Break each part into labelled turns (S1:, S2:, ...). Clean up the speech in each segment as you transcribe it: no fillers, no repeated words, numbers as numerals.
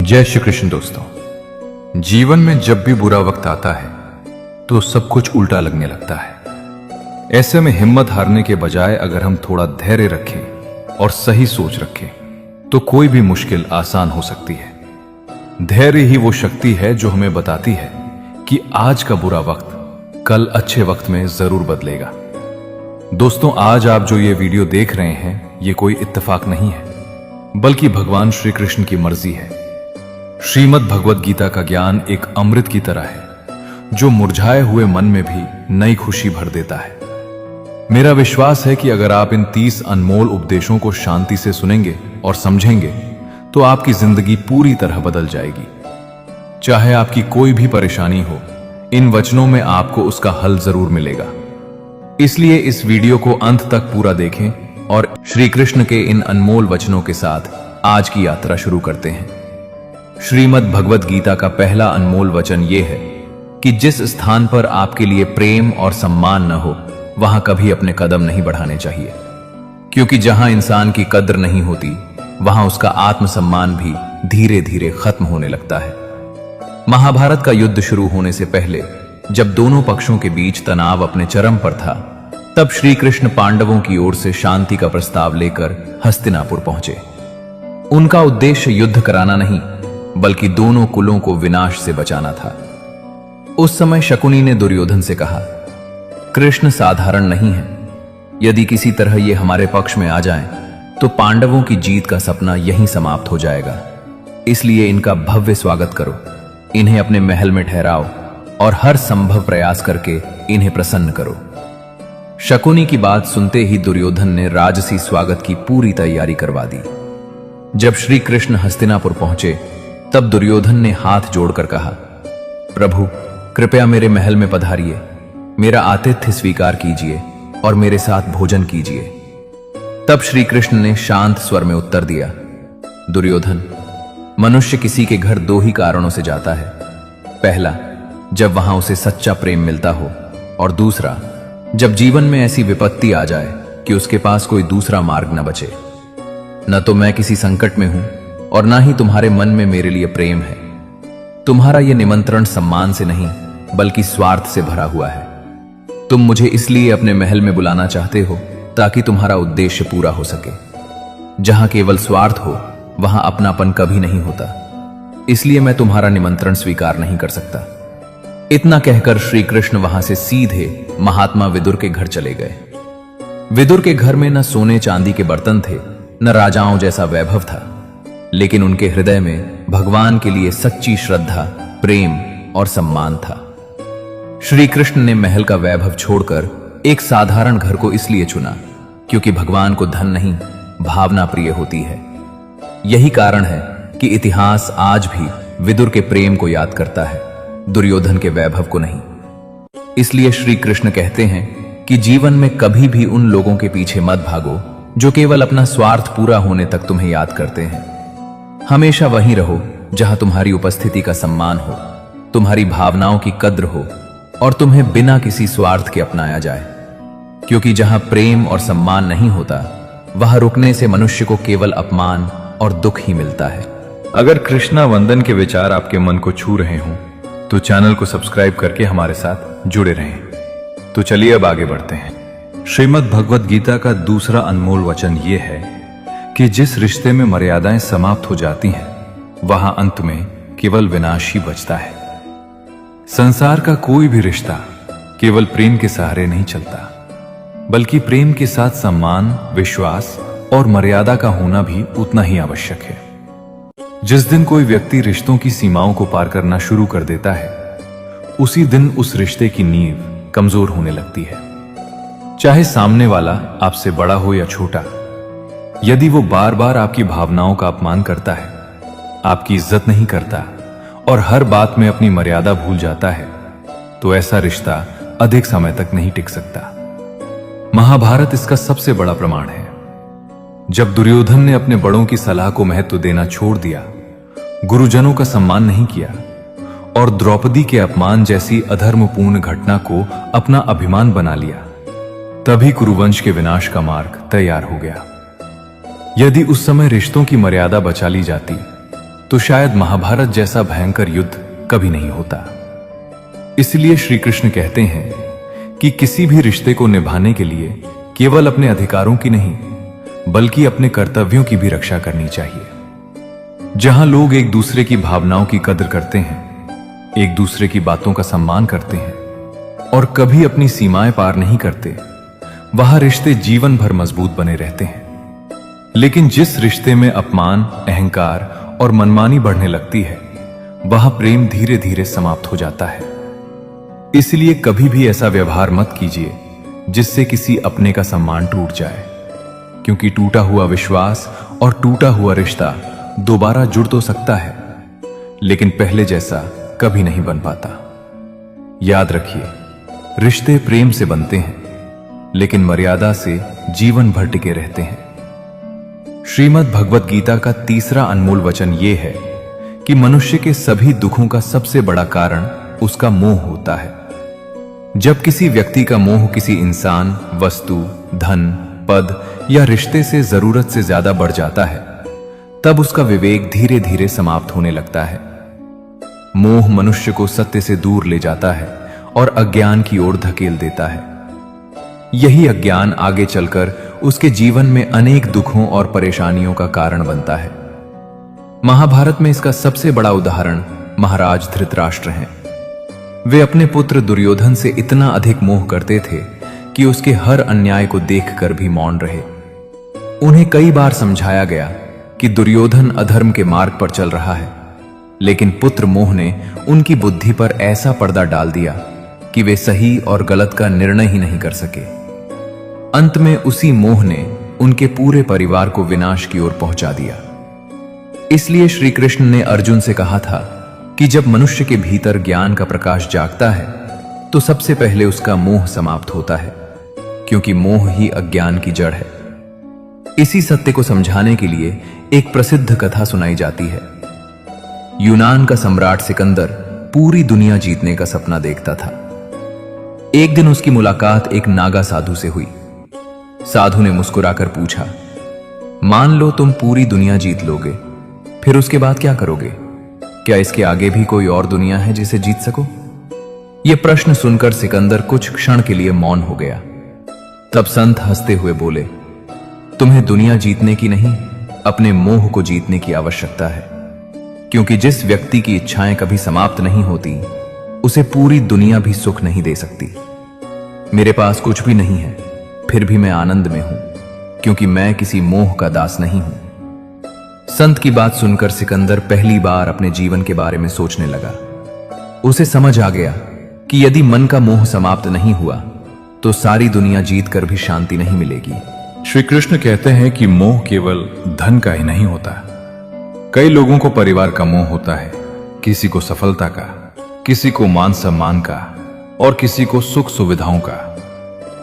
S1: जय श्री कृष्ण दोस्तों। जीवन में जब भी बुरा वक्त आता है तो सब कुछ उल्टा लगने लगता है। ऐसे में हिम्मत हारने के बजाय अगर हम थोड़ा धैर्य रखें और सही सोच रखें तो कोई भी मुश्किल आसान हो सकती है। धैर्य ही वो शक्ति है जो हमें बताती है कि आज का बुरा वक्त कल अच्छे वक्त में जरूर बदलेगा। दोस्तों, आज आप जो ये वीडियो देख रहे हैं ये कोई इत्तेफाक नहीं है, बल्कि भगवान श्री कृष्ण की मर्जी है। श्रीमद् भगवद गीता का ज्ञान एक अमृत की तरह है जो मुरझाए हुए मन में भी नई खुशी भर देता है। मेरा विश्वास है कि अगर आप इन 30 अनमोल उपदेशों को शांति से सुनेंगे और समझेंगे तो आपकी जिंदगी पूरी तरह बदल जाएगी। चाहे आपकी कोई भी परेशानी हो, इन वचनों में आपको उसका हल जरूर मिलेगा। इसलिए इस वीडियो को अंत तक पूरा देखें और श्री कृष्ण के इन अनमोल वचनों के साथ आज की यात्रा शुरू करते हैं। श्रीमद् भगवद गीता का पहला अनमोल वचन यह है कि जिस स्थान पर आपके लिए प्रेम और सम्मान न हो वहां कभी अपने कदम नहीं बढ़ाने चाहिए, क्योंकि जहां इंसान की कद्र नहीं होती वहां उसका आत्मसम्मान भी धीरे धीरे खत्म होने लगता है। महाभारत का युद्ध शुरू होने से पहले जब दोनों पक्षों के बीच तनाव अपने चरम पर था, तब श्री कृष्ण पांडवों की ओर से शांति का प्रस्ताव लेकर हस्तिनापुर पहुंचे। उनका उद्देश्य युद्ध कराना नहीं बल्कि दोनों कुलों को विनाश से बचाना था। उस समय शकुनी ने दुर्योधन से कहा, कृष्ण साधारण नहीं है, यदि किसी तरह ये हमारे पक्ष में आ जाएं, तो पांडवों की जीत का सपना यहीं समाप्त हो जाएगा। इसलिए इनका भव्य स्वागत करो, इन्हें अपने महल में ठहराओ और हर संभव प्रयास करके इन्हें प्रसन्न करो। शकुनी की बात सुनते ही दुर्योधन ने राजसी स्वागत की पूरी तैयारी करवा दी। जब श्री कृष्ण हस्तिनापुर पहुंचे तब दुर्योधन ने हाथ जोड़कर कहा, प्रभु कृपया मेरे महल में पधारिए, मेरा आतिथ्य स्वीकार कीजिए और मेरे साथ भोजन कीजिए। तब श्री कृष्ण ने शांत स्वर में उत्तर दिया, दुर्योधन, मनुष्य किसी के घर दो ही कारणों से जाता है। पहला, जब वहां उसे सच्चा प्रेम मिलता हो, और दूसरा, जब जीवन में ऐसी विपत्ति आ जाए कि उसके पास कोई दूसरा मार्ग न बचे। न तो मैं किसी संकट में हूं और ना ही तुम्हारे मन में मेरे लिए प्रेम है। तुम्हारा यह निमंत्रण सम्मान से नहीं बल्कि स्वार्थ से भरा हुआ है। तुम मुझे इसलिए अपने महल में बुलाना चाहते हो ताकि तुम्हारा उद्देश्य पूरा हो सके। जहां केवल स्वार्थ हो वहां अपनापन कभी नहीं होता, इसलिए मैं तुम्हारा निमंत्रण स्वीकार नहीं कर सकता। इतना कहकर श्री कृष्ण वहां से सीधे महात्मा विदुर के घर चले गए। विदुर के घर में न सोने चांदी के बर्तन थे न राजाओं जैसा वैभव था, लेकिन उनके हृदय में भगवान के लिए सच्ची श्रद्धा, प्रेम और सम्मान था। श्री कृष्ण ने महल का वैभव छोड़कर एक साधारण घर को इसलिए चुना क्योंकि भगवान को धन नहीं, भावना प्रिय होती है। यही कारण है कि इतिहास आज भी विदुर के प्रेम को याद करता है, दुर्योधन के वैभव को नहीं। इसलिए श्री कृष्ण कहते हैं कि जीवन में कभी भी उन लोगों के पीछे मत भागो जो केवल अपना स्वार्थ पूरा होने तक तुम्हें याद करते हैं। हमेशा वहीं रहो जहां तुम्हारी उपस्थिति का सम्मान हो, तुम्हारी भावनाओं की कद्र हो और तुम्हें बिना किसी स्वार्थ के अपनाया जाए, क्योंकि जहां प्रेम और सम्मान नहीं होता वहां रुकने से मनुष्य को केवल अपमान और दुख ही मिलता है। अगर कृष्णा वंदन के विचार आपके मन को छू रहे हों तो चैनल को सब्सक्राइब करके हमारे साथ जुड़े रहें। तो चलिए अब आगे बढ़ते हैं। श्रीमद् भगवद गीता का दूसरा अनमोल वचन यह है कि जिस रिश्ते में मर्यादाएं समाप्त हो जाती हैं वहां अंत में केवल विनाश ही बचता है। संसार का कोई भी रिश्ता केवल प्रेम के सहारे नहीं चलता, बल्कि प्रेम के साथ सम्मान, विश्वास और मर्यादा का होना भी उतना ही आवश्यक है। जिस दिन कोई व्यक्ति रिश्तों की सीमाओं को पार करना शुरू कर देता है, उसी दिन उस रिश्ते की नींव कमजोर होने लगती है। चाहे सामने वाला आपसे बड़ा हो या छोटा, यदि वो बार बार आपकी भावनाओं का अपमान करता है, आपकी इज्जत नहीं करता और हर बात में अपनी मर्यादा भूल जाता है, तो ऐसा रिश्ता अधिक समय तक नहीं टिक सकता। महाभारत इसका सबसे बड़ा प्रमाण है। जब दुर्योधन ने अपने बड़ों की सलाह को महत्व देना छोड़ दिया, गुरुजनों का सम्मान नहीं किया और द्रौपदी के अपमान जैसी अधर्मपूर्ण घटना को अपना अभिमान बना लिया, तभी कुरुवंश के विनाश का मार्ग तैयार हो गया। यदि उस समय रिश्तों की मर्यादा बचा ली जाती तो शायद महाभारत जैसा भयंकर युद्ध कभी नहीं होता। इसलिए श्री कृष्ण कहते हैं कि किसी भी रिश्ते को निभाने के लिए केवल अपने अधिकारों की नहीं, बल्कि अपने कर्तव्यों की भी रक्षा करनी चाहिए। जहां लोग एक दूसरे की भावनाओं की कदर करते हैं, एक दूसरे की बातों का सम्मान करते हैं और कभी अपनी सीमाएं पार नहीं करते, वहां रिश्ते जीवन भर मजबूत बने रहते हैं। लेकिन जिस रिश्ते में अपमान, अहंकार और मनमानी बढ़ने लगती है, वहां प्रेम धीरे धीरे समाप्त हो जाता है। इसलिए कभी भी ऐसा व्यवहार मत कीजिए जिससे किसी अपने का सम्मान टूट जाए, क्योंकि टूटा हुआ विश्वास और टूटा हुआ रिश्ता दोबारा जुड़ तो सकता है, लेकिन पहले जैसा कभी नहीं बन पाता। याद रखिए, रिश्ते प्रेम से बनते हैं, लेकिन मर्यादा से जीवन भर टिके रहते हैं। श्रीमद् भगवत गीता का तीसरा अनमोल वचन यह है कि मनुष्य के सभी दुखों का सबसे बड़ा कारण उसका मोह होता है। जब किसी व्यक्ति का मोह किसी इंसान, वस्तु, धन, पद या रिश्ते से जरूरत से ज्यादा बढ़ जाता है, तब उसका विवेक धीरे धीरे समाप्त होने लगता है। मोह मनुष्य को सत्य से दूर ले जाता है और अज्ञान की ओर धकेल देता है। यही अज्ञान आगे चलकर उसके जीवन में अनेक दुखों और परेशानियों का कारण बनता है। महाभारत में इसका सबसे बड़ा उदाहरण महाराज धृतराष्ट्र हैं। वे अपने पुत्र दुर्योधन से इतना अधिक मोह करते थे कि उसके हर अन्याय को देखकर भी मौन रहे। उन्हें कई बार समझाया गया कि दुर्योधन अधर्म के मार्ग पर चल रहा है, लेकिन पुत्र मोह ने उनकी बुद्धि पर ऐसा पर्दा डाल दिया कि वे सही और गलत का निर्णय ही नहीं कर सके। अंत में उसी मोह ने उनके पूरे परिवार को विनाश की ओर पहुंचा दिया। इसलिए श्री कृष्ण ने अर्जुन से कहा था कि जब मनुष्य के भीतर ज्ञान का प्रकाश जागता है, तो सबसे पहले उसका मोह समाप्त होता है, क्योंकि मोह ही अज्ञान की जड़ है। इसी सत्य को समझाने के लिए एक प्रसिद्ध कथा सुनाई जाती है। यूनान का सम्राट सिकंदर पूरी दुनिया जीतने का सपना देखता था। एक दिन उसकी मुलाकात एक नागा साधु से हुई। साधु ने मुस्कुराकर पूछा, मान लो तुम पूरी दुनिया जीत लोगे, फिर उसके बाद क्या करोगे? क्या इसके आगे भी कोई और दुनिया है जिसे जीत सको? यह प्रश्न सुनकर सिकंदर कुछ क्षण के लिए मौन हो गया। तब संत हंसते हुए बोले, तुम्हें दुनिया जीतने की नहीं, अपने मोह को जीतने की आवश्यकता है, क्योंकि जिस व्यक्ति की इच्छाएं कभी समाप्त नहीं होती, उसे पूरी दुनिया भी सुख नहीं दे सकती। मेरे पास कुछ भी नहीं है, फिर भी मैं आनंद में हूं, क्योंकि मैं किसी मोह का दास नहीं हूं। संत की बात सुनकर सिकंदर पहली बार अपने जीवन के बारे में सोचने लगा। उसे समझ आ गया कि यदि मन का मोह समाप्त नहीं हुआ, तो सारी दुनिया जीतकर भी शांति नहीं मिलेगी।
S2: श्री कृष्ण कहते हैं कि मोह केवल धन का ही नहीं होता। कई लोगों को परिवार का मोह होता है, किसी को सफलता का, किसी को मान सम्मान का और किसी को सुख सुविधाओं का।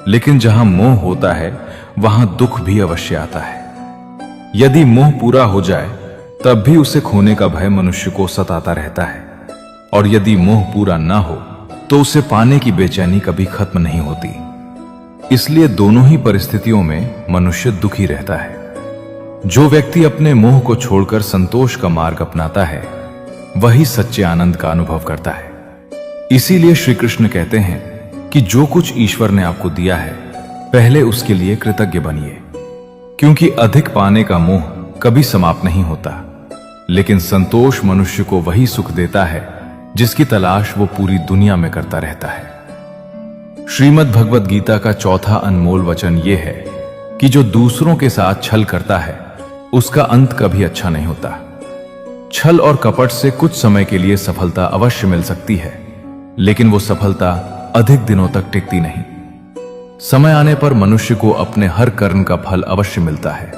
S2: लेकिन जहां मोह होता है, वहां दुख भी अवश्य आता है। यदि मोह पूरा हो जाए, तब भी उसे खोने का भय मनुष्य को सताता रहता है, और यदि मोह पूरा ना हो, तो उसे पाने की बेचैनी कभी खत्म नहीं होती। इसलिए दोनों ही परिस्थितियों में मनुष्य दुखी रहता है। जो व्यक्ति अपने मोह को छोड़कर संतोष का मार्ग अपनाता है, वही सच्चे आनंद का अनुभव करता है। इसीलिए श्री कृष्ण कहते हैं कि जो कुछ ईश्वर ने आपको दिया है, पहले उसके लिए कृतज्ञ बनिए, क्योंकि अधिक पाने का मोह कभी समाप्त नहीं होता, लेकिन संतोष मनुष्य को वही सुख देता है जिसकी तलाश वो पूरी दुनिया में करता रहता है। श्रीमद् भगवत गीता का चौथा अनमोल वचन यह है कि जो दूसरों के साथ छल करता है, उसका अंत कभी अच्छा नहीं होता। छल और कपट से कुछ समय के लिए सफलता अवश्य मिल सकती है, लेकिन वो सफलता अधिक दिनों तक टिकती नहीं। समय आने पर मनुष्य को अपने हर कर्म का फल अवश्य मिलता है।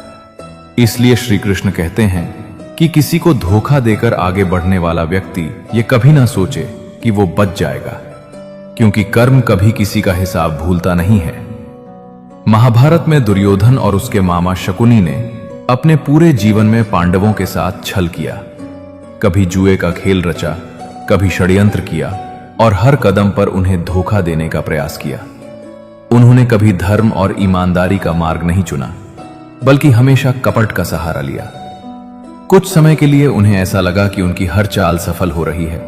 S2: इसलिए श्री कृष्ण कहते हैं कि किसी को धोखा देकर आगे बढ़ने वाला व्यक्ति ये कभी ना सोचे कि वो बच जाएगा, क्योंकि कर्म कभी किसी का हिसाब भूलता नहीं है। महाभारत में दुर्योधन और उसके मामा शकुनी ने अपने पूरे जीवन में पांडवों के साथ छल किया। कभी जुए का खेल रचा, कभी षड्यंत्र किया और हर कदम पर उन्हें धोखा देने का प्रयास किया। उन्होंने कभी धर्म और ईमानदारी का मार्ग नहीं चुना, बल्कि हमेशा कपट का सहारा लिया। कुछ समय के लिए उन्हें ऐसा लगा कि उनकी हर चाल सफल हो रही है,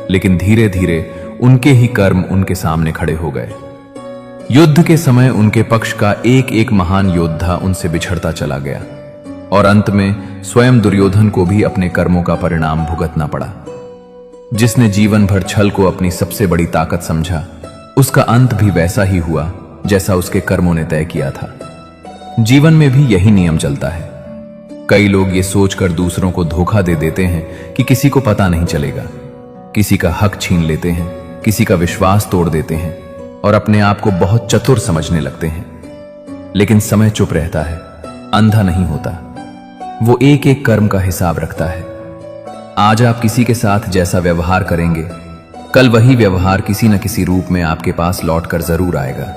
S2: लेकिन धीरे धीरे उनके ही कर्म उनके सामने खड़े हो गए। युद्ध के समय उनके पक्ष का एक एक महान योद्धा उनसे बिछड़ता चला गया और अंत में स्वयं दुर्योधन को भी अपने कर्मों का परिणाम भुगतना पड़ा। जिसने जीवन भर छल को अपनी सबसे बड़ी ताकत समझा, उसका अंत भी वैसा ही हुआ जैसा उसके कर्मों ने तय किया था। जीवन में भी यही नियम चलता है। कई लोग ये सोचकर दूसरों को धोखा दे देते हैं कि किसी को पता नहीं चलेगा, किसी का हक छीन लेते हैं, किसी का विश्वास तोड़ देते हैं और अपने आप को बहुत चतुर समझने लगते हैं। लेकिन समय चुप रहता है, अंधा नहीं होता। वो एक एक कर्म का हिसाब रखता है। आज आप किसी के साथ जैसा व्यवहार करेंगे, कल वही व्यवहार किसी न किसी रूप में आपके पास लौटकर जरूर आएगा।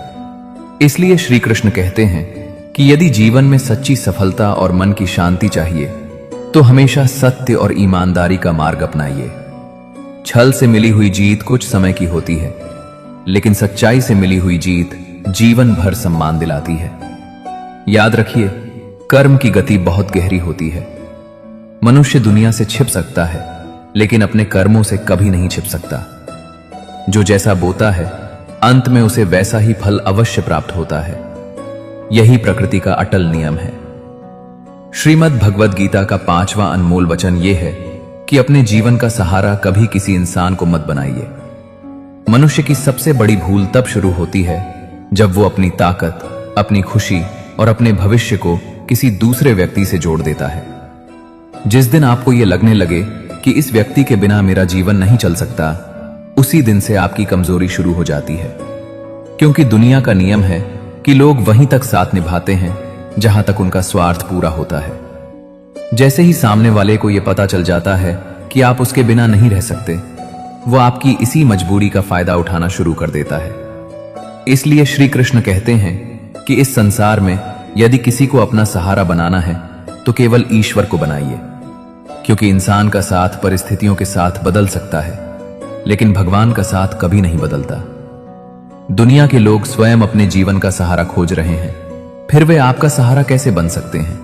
S2: इसलिए श्री कृष्ण कहते हैं कि यदि जीवन में सच्ची सफलता और मन की शांति चाहिए तो हमेशा सत्य और ईमानदारी का मार्ग अपनाइए। छल से मिली हुई जीत कुछ समय की होती है, लेकिन सच्चाई से मिली हुई जीत जीवन भर सम्मान दिलाती है। याद रखिए, कर्म की गति बहुत गहरी होती है। मनुष्य दुनिया से छिप सकता है, लेकिन अपने कर्मों से कभी नहीं छिप सकता। जो जैसा बोता है, अंत में उसे वैसा ही फल अवश्य प्राप्त होता है। यही प्रकृति का अटल नियम है। श्रीमद् भगवद गीता का 5वां अनमोल वचन यह है कि अपने जीवन का सहारा कभी किसी इंसान को मत बनाइए। मनुष्य की सबसे बड़ी भूल तब शुरू होती है जब वो अपनी ताकत, अपनी खुशी और अपने भविष्य को किसी दूसरे व्यक्ति से जोड़ देता है। जिस दिन आपको यह लगने लगे कि इस व्यक्ति के बिना मेरा जीवन नहीं चल सकता, उसी दिन से आपकी कमजोरी शुरू हो जाती है। क्योंकि दुनिया का नियम है कि लोग वहीं तक साथ निभाते हैं जहां तक उनका स्वार्थ पूरा होता है। जैसे ही सामने वाले को यह पता चल जाता है कि आप उसके बिना नहीं रह सकते, वो आपकी इसी मजबूरी का फायदा उठाना शुरू कर देता है। इसलिए श्री कृष्ण कहते हैं कि इस संसार में यदि किसी को अपना सहारा बनाना है तो केवल ईश्वर को बनाइए, क्योंकि इंसान का साथ परिस्थितियों के साथ बदल सकता है, लेकिन भगवान का साथ कभी नहीं बदलता। दुनिया के लोग स्वयं अपने जीवन का सहारा खोज रहे हैं, फिर वे आपका सहारा कैसे बन सकते हैं?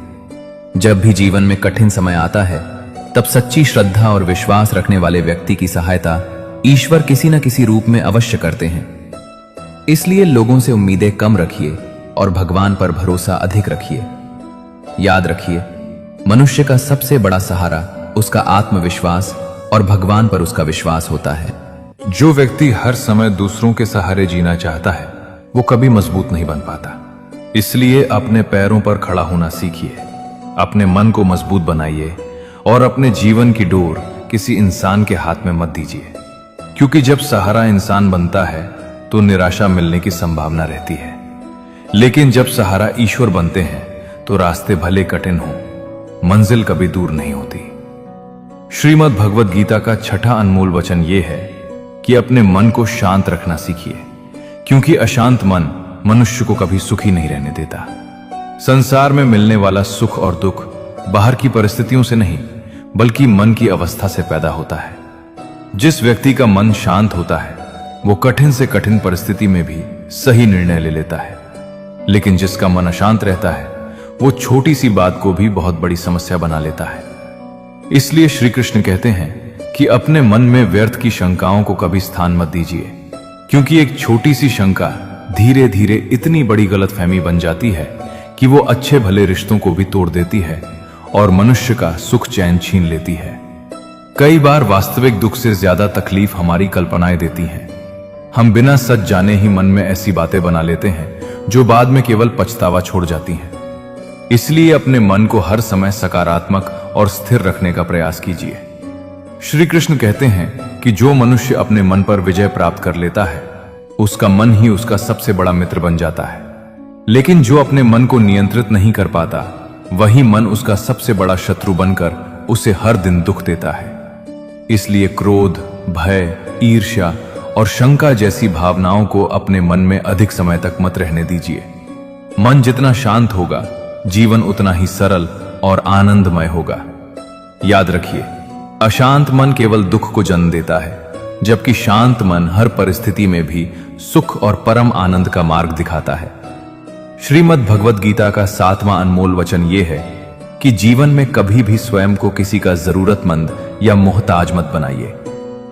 S2: जब भी जीवन में कठिन समय आता है, तब सच्ची श्रद्धा और विश्वास रखने वाले व्यक्ति की सहायता ईश्वर किसी न किसी रूप में अवश्य करते हैं। इसलिए लोगों से उम्मीदें कम रखिए और भगवान पर भरोसा अधिक रखिए। याद रखिए, मनुष्य का सबसे बड़ा सहारा उसका आत्मविश्वास और भगवान पर उसका विश्वास होता है।
S1: जो व्यक्ति हर समय दूसरों के सहारे जीना चाहता है, वो कभी मजबूत नहीं बन पाता। इसलिए अपने पैरों पर खड़ा होना सीखिए, अपने मन को मजबूत बनाइए और अपने जीवन की डोर किसी इंसान के हाथ में मत दीजिए। क्योंकि जब सहारा इंसान बनता है तो निराशा मिलने की संभावना रहती है, लेकिन जब सहारा ईश्वर बनते हैं तो रास्ते भले कठिन हो, मंजिल कभी दूर नहीं होती। श्रीमद् भगवद गीता का 6ठा अनमोल वचन यह है कि अपने मन को शांत रखना सीखिए, क्योंकि अशांत मन मनुष्य को कभी सुखी नहीं रहने देता। संसार में मिलने वाला सुख और दुख बाहर की परिस्थितियों से नहीं, बल्कि मन की अवस्था से पैदा होता है। जिस व्यक्ति का मन शांत होता है, वो कठिन से कठिन परिस्थिति में भी सही निर्णय ले लेता है, लेकिन जिसका मन अशांत रहता है, वो छोटी सी बात को भी बहुत बड़ी समस्या बना लेता है। इसलिए श्री कृष्ण कहते हैं कि अपने मन में व्यर्थ की शंकाओं को कभी स्थान मत दीजिए, क्योंकि एक छोटी सी शंका धीरे धीरे इतनी बड़ी गलतफहमी बन जाती है कि वो अच्छे भले रिश्तों को भी तोड़ देती है और मनुष्य का सुख चैन छीन लेती है। कई बार वास्तविक दुख से ज्यादा तकलीफ हमारी कल्पनाएं देती हैं। हम बिना सच जाने ही मन में ऐसी बातें बना लेते हैं जो बाद में केवल पछतावा छोड़ जाती हैं। इसलिए अपने मन को हर समय सकारात्मक और स्थिर रखने का प्रयास कीजिए। श्री कृष्ण कहते हैं कि जो मनुष्य अपने मन पर विजय प्राप्त कर लेता है, उसका मन ही उसका सबसे बड़ा मित्र बन जाता है। लेकिन जो अपने मन को नियंत्रित नहीं कर पाता, वही मन उसका सबसे बड़ा शत्रु बनकर उसे हर दिन दुख देता है। इसलिए क्रोध, भय, ईर्ष्या और शंका जैसी भावनाओं को अपने मन में अधिक समय तक मत रहने दीजिए। मन जितना शांत होगा, जीवन उतना ही सरल और आनंदमय होगा। याद रखिए, अशांत मन केवल दुख को जन्म देता है, जबकि शांत मन हर परिस्थिति में भी सुख और परम आनंद का मार्ग दिखाता है। श्रीमद् भगवद गीता का 7वां अनमोल वचन यह है
S2: कि जीवन में कभी भी स्वयं को किसी का जरूरतमंद या मोहताज मत बनाइए,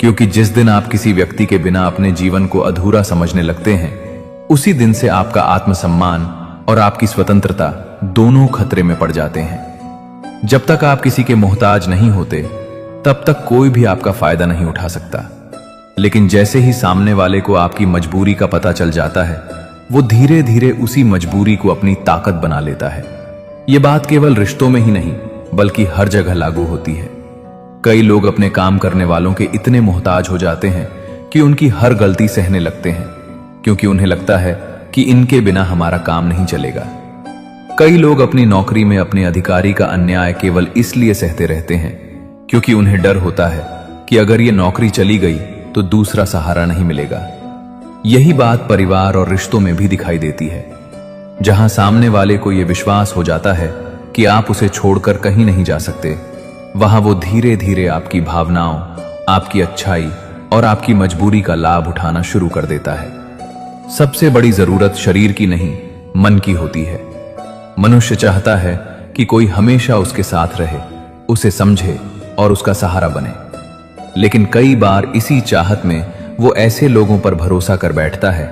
S2: क्योंकि जिस दिन आप किसी व्यक्ति के बिना अपने जीवन को अधूरा समझने लगते हैं, उसी दिन से आपका आत्मसम्मान और आपकी स्वतंत्रता दोनों खतरे में पड़ जाते हैं। जब तक आप किसी के मोहताज नहीं होते, तब तक कोई भी आपका फायदा नहीं उठा सकता। लेकिन जैसे ही सामने वाले को आपकी मजबूरी का पता चल जाता है, वो धीरे धीरे उसी मजबूरी को अपनी ताकत बना लेता है। ये बात केवल रिश्तों में ही नहीं, बल्कि हर जगह लागू होती है। कई लोग अपने काम करने वालों के इतने मोहताज हो जाते हैं कि उनकी हर गलती सहने लगते हैं, क्योंकि उन्हें लगता है कि इनके बिना हमारा काम नहीं चलेगा। कई लोग अपनी नौकरी में अपने अधिकारी का अन्याय केवल इसलिए सहते रहते हैं क्योंकि उन्हें डर होता है कि अगर ये नौकरी चली गई तो दूसरा सहारा नहीं मिलेगा। यही बात परिवार और रिश्तों में भी दिखाई देती है, जहां सामने वाले को यह विश्वास हो जाता है कि आप उसे छोड़कर कहीं नहीं जा सकते, वहां वो धीरे धीरे आपकी भावनाओं, आपकी अच्छाई और आपकी मजबूरी का लाभ उठाना शुरू कर देता है। सबसे बड़ी जरूरत शरीर की नहीं, मन की होती है। मनुष्य चाहता है कि कोई हमेशा उसके साथ रहे, उसे समझे और उसका सहारा बने। लेकिन कई बार इसी चाहत में वो ऐसे लोगों पर भरोसा कर बैठता है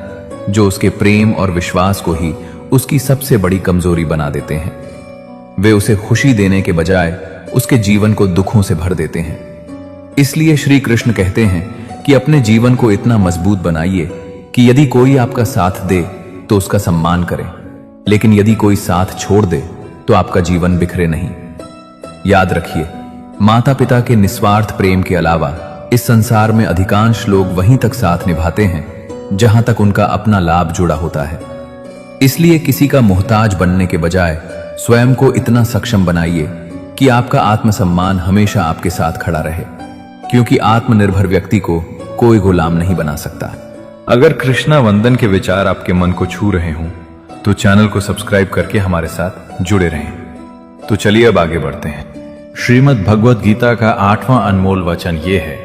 S2: जो उसके प्रेम और विश्वास को ही उसकी सबसे बड़ी कमजोरी बना देते हैं। वे उसे खुशी देने के बजाय उसके जीवन को दुखों से भर देते हैं। इसलिए श्री कृष्ण कहते हैं कि अपने जीवन को इतना मजबूत बनाइए कि यदि कोई आपका साथ दे तो उसका सम्मान करें, लेकिन यदि कोई साथ छोड़ दे तो आपका जीवन बिखरे नहीं। याद रखिए, माता पिता के निस्वार्थ प्रेम के अलावा इस संसार में अधिकांश लोग वहीं तक साथ निभाते हैं जहां तक उनका अपना लाभ जुड़ा होता है। इसलिए किसी का मोहताज बनने के बजाय स्वयं को इतना सक्षम बनाइए कि आपका आत्मसम्मान हमेशा आपके साथ खड़ा रहे, क्योंकि आत्मनिर्भर व्यक्ति को कोई गुलाम नहीं बना सकता।
S1: अगर कृष्णा वंदन के विचार आपके मन को छू रहे हों तो चैनल को सब्सक्राइब करके हमारे साथ जुड़े रहें। तो चलिए अब आगे बढ़ते हैं। श्रीमद् भगवद गीता का 8वां अनमोल वचन यह है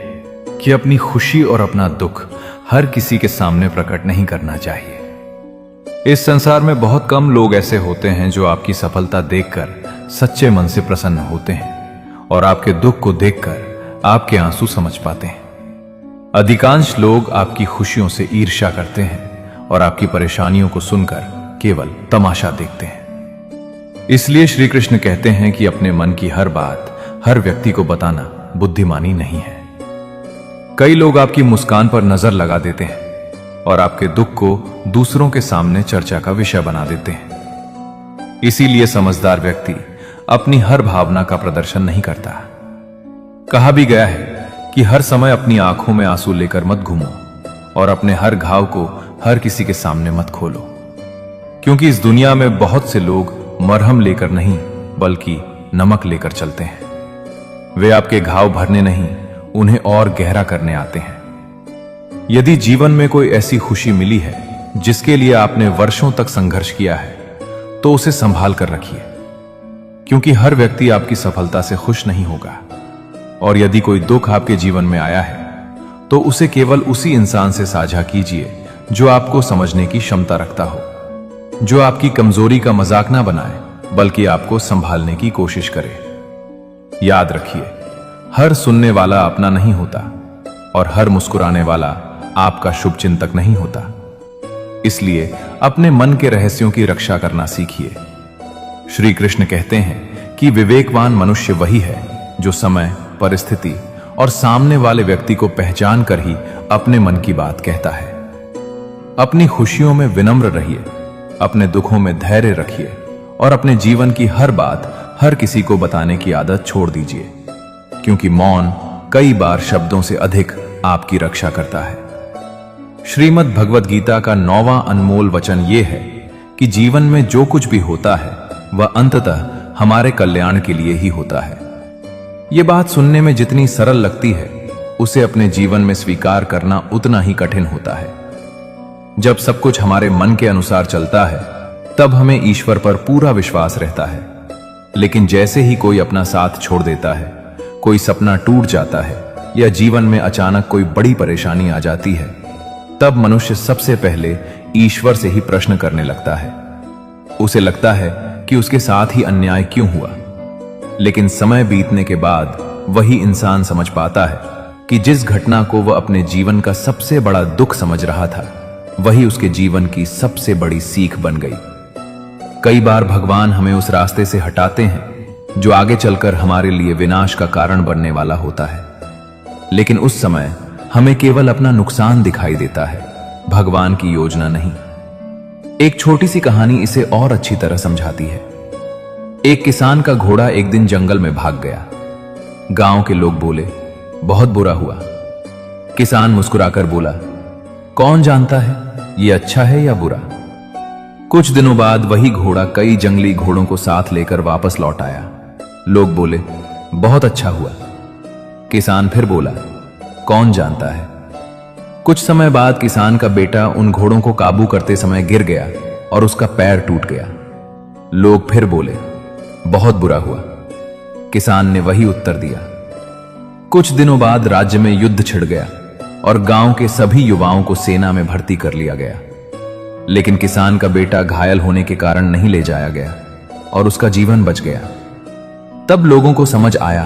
S1: कि अपनी खुशी और अपना दुख हर किसी के सामने प्रकट नहीं करना चाहिए। इस संसार में बहुत कम लोग ऐसे होते हैं जो आपकी सफलता देखकर सच्चे मन से प्रसन्न होते हैं और आपके दुख को देखकर आपके आंसू समझ पाते हैं। अधिकांश लोग आपकी खुशियों से ईर्ष्या करते हैं और आपकी परेशानियों को सुनकर केवल तमाशा देखते हैं। इसलिए श्री कृष्ण कहते हैं कि अपने मन की हर बात हर व्यक्ति को बताना बुद्धिमानी नहीं है। कई लोग आपकी मुस्कान पर नजर लगा देते हैं और आपके दुख को दूसरों के सामने चर्चा का विषय बना देते हैं। इसीलिए समझदार व्यक्ति अपनी हर भावना का प्रदर्शन नहीं करता। कहा भी गया है कि हर समय अपनी आंखों में आंसू लेकर मत घूमो और अपने हर घाव को हर किसी के सामने मत खोलो, क्योंकि इस दुनिया में बहुत से लोग मरहम लेकर नहीं बल्कि नमक लेकर चलते हैं। वे आपके घाव भरने नहीं, उन्हें और गहरा करने आते हैं। यदि जीवन में कोई ऐसी खुशी मिली है जिसके लिए आपने वर्षों तक संघर्ष किया है, तो उसे संभाल कर रखिए, क्योंकि हर व्यक्ति आपकी सफलता से खुश नहीं होगा। और यदि कोई दुख आपके जीवन में आया है तो उसे केवल उसी इंसान से साझा कीजिए जो आपको समझने की क्षमता रखता हो, जो आपकी कमजोरी का मजाक ना बनाए बल्कि आपको संभालने की कोशिश करे। याद रखिए, हर सुनने वाला अपना नहीं होता और हर मुस्कुराने वाला आपका शुभ चिंतक नहीं होता। इसलिए अपने मन के रहस्यों की रक्षा करना सीखिए। श्री कृष्ण कहते हैं कि विवेकवान मनुष्य वही है जो समय, परिस्थिति और सामने वाले व्यक्ति को पहचान कर ही अपने मन की बात कहता है। अपनी खुशियों में विनम्र रहिए, अपने दुखों में धैर्य रखिए और अपने जीवन की हर बात हर किसी को बताने की आदत छोड़ दीजिए, क्योंकि मौन कई बार शब्दों से अधिक आपकी रक्षा करता है। श्रीमद् भगवद गीता का 9वां अनमोल वचन यह है कि जीवन में जो कुछ भी होता है वह अंततः हमारे कल्याण के लिए ही होता है। यह बात सुनने में जितनी सरल लगती है, उसे अपने जीवन में स्वीकार करना उतना ही कठिन होता है। जब सब कुछ हमारे मन के अनुसार चलता है, तब हमें ईश्वर पर पूरा विश्वास रहता है। लेकिन जैसे ही कोई अपना साथ छोड़ देता है, कोई सपना टूट जाता है या जीवन में अचानक कोई बड़ी परेशानी आ जाती है, तब मनुष्य सबसे पहले ईश्वर से ही प्रश्न करने लगता है। उसे लगता है कि उसके साथ ही अन्याय क्यों हुआ,
S2: लेकिन समय बीतने के बाद वही इंसान समझ पाता है कि जिस घटना को वह अपने जीवन का सबसे बड़ा दुख समझ रहा था, वही उसके जीवन की सबसे बड़ी सीख बन गई। कई बार भगवान हमें उस रास्ते से हटाते हैं जो आगे चलकर हमारे लिए विनाश का कारण बनने वाला होता है, लेकिन उस समय हमें केवल अपना नुकसान दिखाई देता है, भगवान की योजना नहीं। एक छोटी सी कहानी इसे और अच्छी तरह समझाती है। एक किसान का घोड़ा एक दिन जंगल में भाग गया। गांव के लोग बोले, बहुत बुरा हुआ। किसान मुस्कुराकर बोला, कौन जानता है ये अच्छा है या बुरा। कुछ दिनों बाद वही घोड़ा कई जंगली घोड़ों को साथ लेकर वापस लौट आया। लोग बोले, बहुत अच्छा हुआ। किसान फिर बोला, कौन जानता है। कुछ समय बाद किसान का बेटा उन घोड़ों को काबू करते समय गिर गया और उसका पैर टूट गया। लोग फिर बोले, बहुत बुरा हुआ। किसान ने वही उत्तर दिया। कुछ दिनों बाद राज्य में युद्ध छिड़ गया और गांव के सभी युवाओं को सेना में भर्ती कर लिया गया, लेकिन किसान का बेटा घायल होने के कारण नहीं ले जाया गया और उसका जीवन बच गया। तब लोगों को समझ आया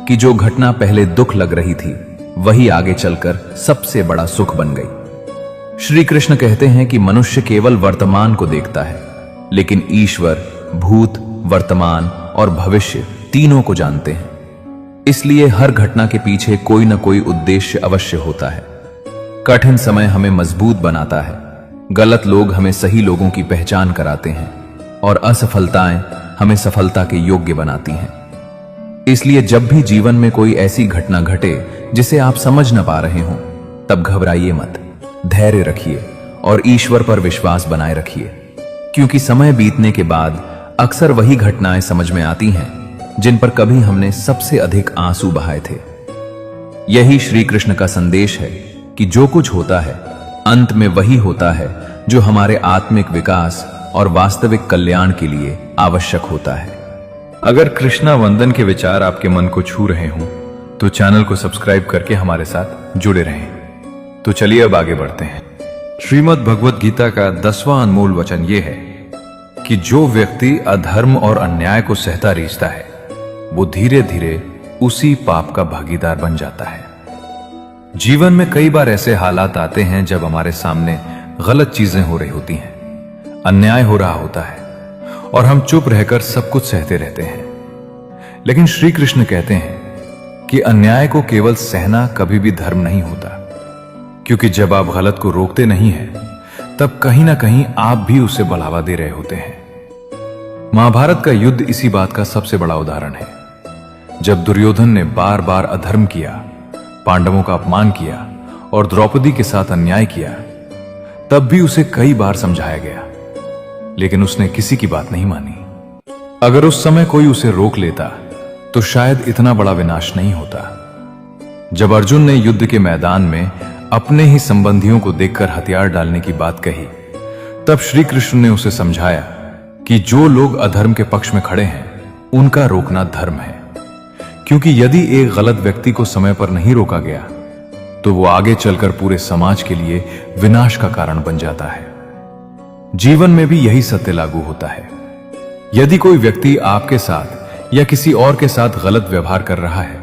S2: कि जो घटना पहले दुख लग रही थी, वही आगे चलकर सबसे बड़ा सुख बन गई। श्री कृष्ण कहते हैं कि मनुष्य केवल वर्तमान को देखता है, लेकिन ईश्वर भूत, वर्तमान और भविष्य तीनों को जानते हैं। इसलिए हर घटना के पीछे कोई ना कोई उद्देश्य अवश्य होता है। कठिन समय हमें मजबूत बनाता है, गलत लोग हमें सही लोगों की पहचान कराते हैं और असफलताएं हमें सफलता के योग्य बनाती हैं। इसलिए जब भी जीवन में कोई ऐसी घटना घटे जिसे आप समझ न पा रहे हो, तब घबराइए मत, धैर्य रखिए और ईश्वर पर विश्वास बनाए रखिए, क्योंकि समय बीतने के बाद अक्सर वही घटनाएं समझ में आती हैं जिन पर कभी हमने सबसे अधिक आंसू बहाए थे। यही श्री कृष्ण का संदेश है कि जो कुछ होता है अंत में वही होता है जो हमारे आत्मिक विकास और वास्तविक कल्याण के लिए आवश्यक होता है।
S1: अगर कृष्णा वंदन के विचार आपके मन को छू रहे हों तो चैनल को सब्सक्राइब करके हमारे साथ जुड़े रहें। तो चलिए अब आगे बढ़ते हैं। श्रीमद् भगवत गीता का 10वां अनमोल वचन यह है कि जो व्यक्ति अधर्म और अन्याय को सहता रीझता है, वो धीरे धीरे उसी पाप का भागीदार बन जाता है। जीवन में कई बार ऐसे हालात आते हैं जब हमारे सामने गलत चीजें हो रही होती हैं, अन्याय हो रहा होता है और हम चुप रहकर सब कुछ सहते रहते हैं। लेकिन श्री कृष्ण कहते हैं कि अन्याय को केवल सहना कभी भी धर्म नहीं होता, क्योंकि जब आप गलत को रोकते नहीं हैं, तब कहीं ना कहीं आप भी उसे बढ़ावा दे रहे होते हैं। महाभारत का युद्ध इसी बात का सबसे बड़ा उदाहरण है। जब दुर्योधन ने बार बार अधर्म किया, पांडवों का अपमान किया और द्रौपदी के साथ अन्याय किया, तब भी उसे कई बार समझाया गया, लेकिन उसने किसी की बात नहीं मानी। अगर उस समय कोई उसे रोक लेता तो शायद इतना बड़ा विनाश नहीं होता। जब अर्जुन ने युद्ध के मैदान में अपने ही संबंधियों को देखकर हथियार डालने की बात कही, तब श्री कृष्ण ने उसे समझाया कि जो लोग अधर्म के पक्ष में खड़े हैं, उनका रोकना धर्म है, क्योंकि यदि एक गलत व्यक्ति को समय पर नहीं रोका गया तो वो आगे चलकर पूरे समाज के लिए विनाश का कारण बन जाता है। जीवन में भी यही सत्य लागू होता है। यदि कोई व्यक्ति आपके साथ या किसी और के साथ गलत व्यवहार कर रहा है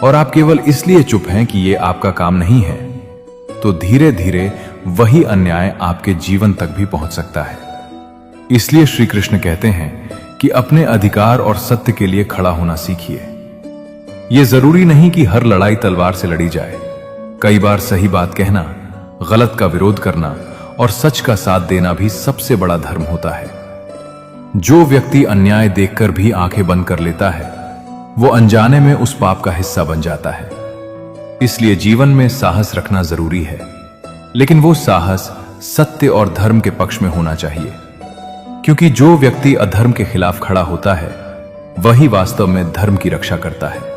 S1: और आप केवल इसलिए चुप हैं कि ये आपका काम नहीं है, तो धीरे धीरे वही अन्याय आपके जीवन तक भी पहुंच सकता है। इसलिए श्री कृष्ण कहते हैं कि अपने अधिकार और सत्य के लिए खड़ा होना सीखिए। यह जरूरी नहीं कि हर लड़ाई तलवार से लड़ी जाए। कई बार सही बात कहना, गलत का विरोध करना और सच का साथ देना भी सबसे बड़ा धर्म होता है। जो व्यक्ति अन्याय देखकर भी आंखें बंद कर लेता है, वो अनजाने में उस पाप का हिस्सा बन जाता है। इसलिए जीवन में साहस रखना जरूरी है, लेकिन वो साहस सत्य और धर्म के पक्ष में होना चाहिए, क्योंकि जो व्यक्ति अधर्म के खिलाफ खड़ा होता है, वही वास्तव में धर्म की रक्षा करता है।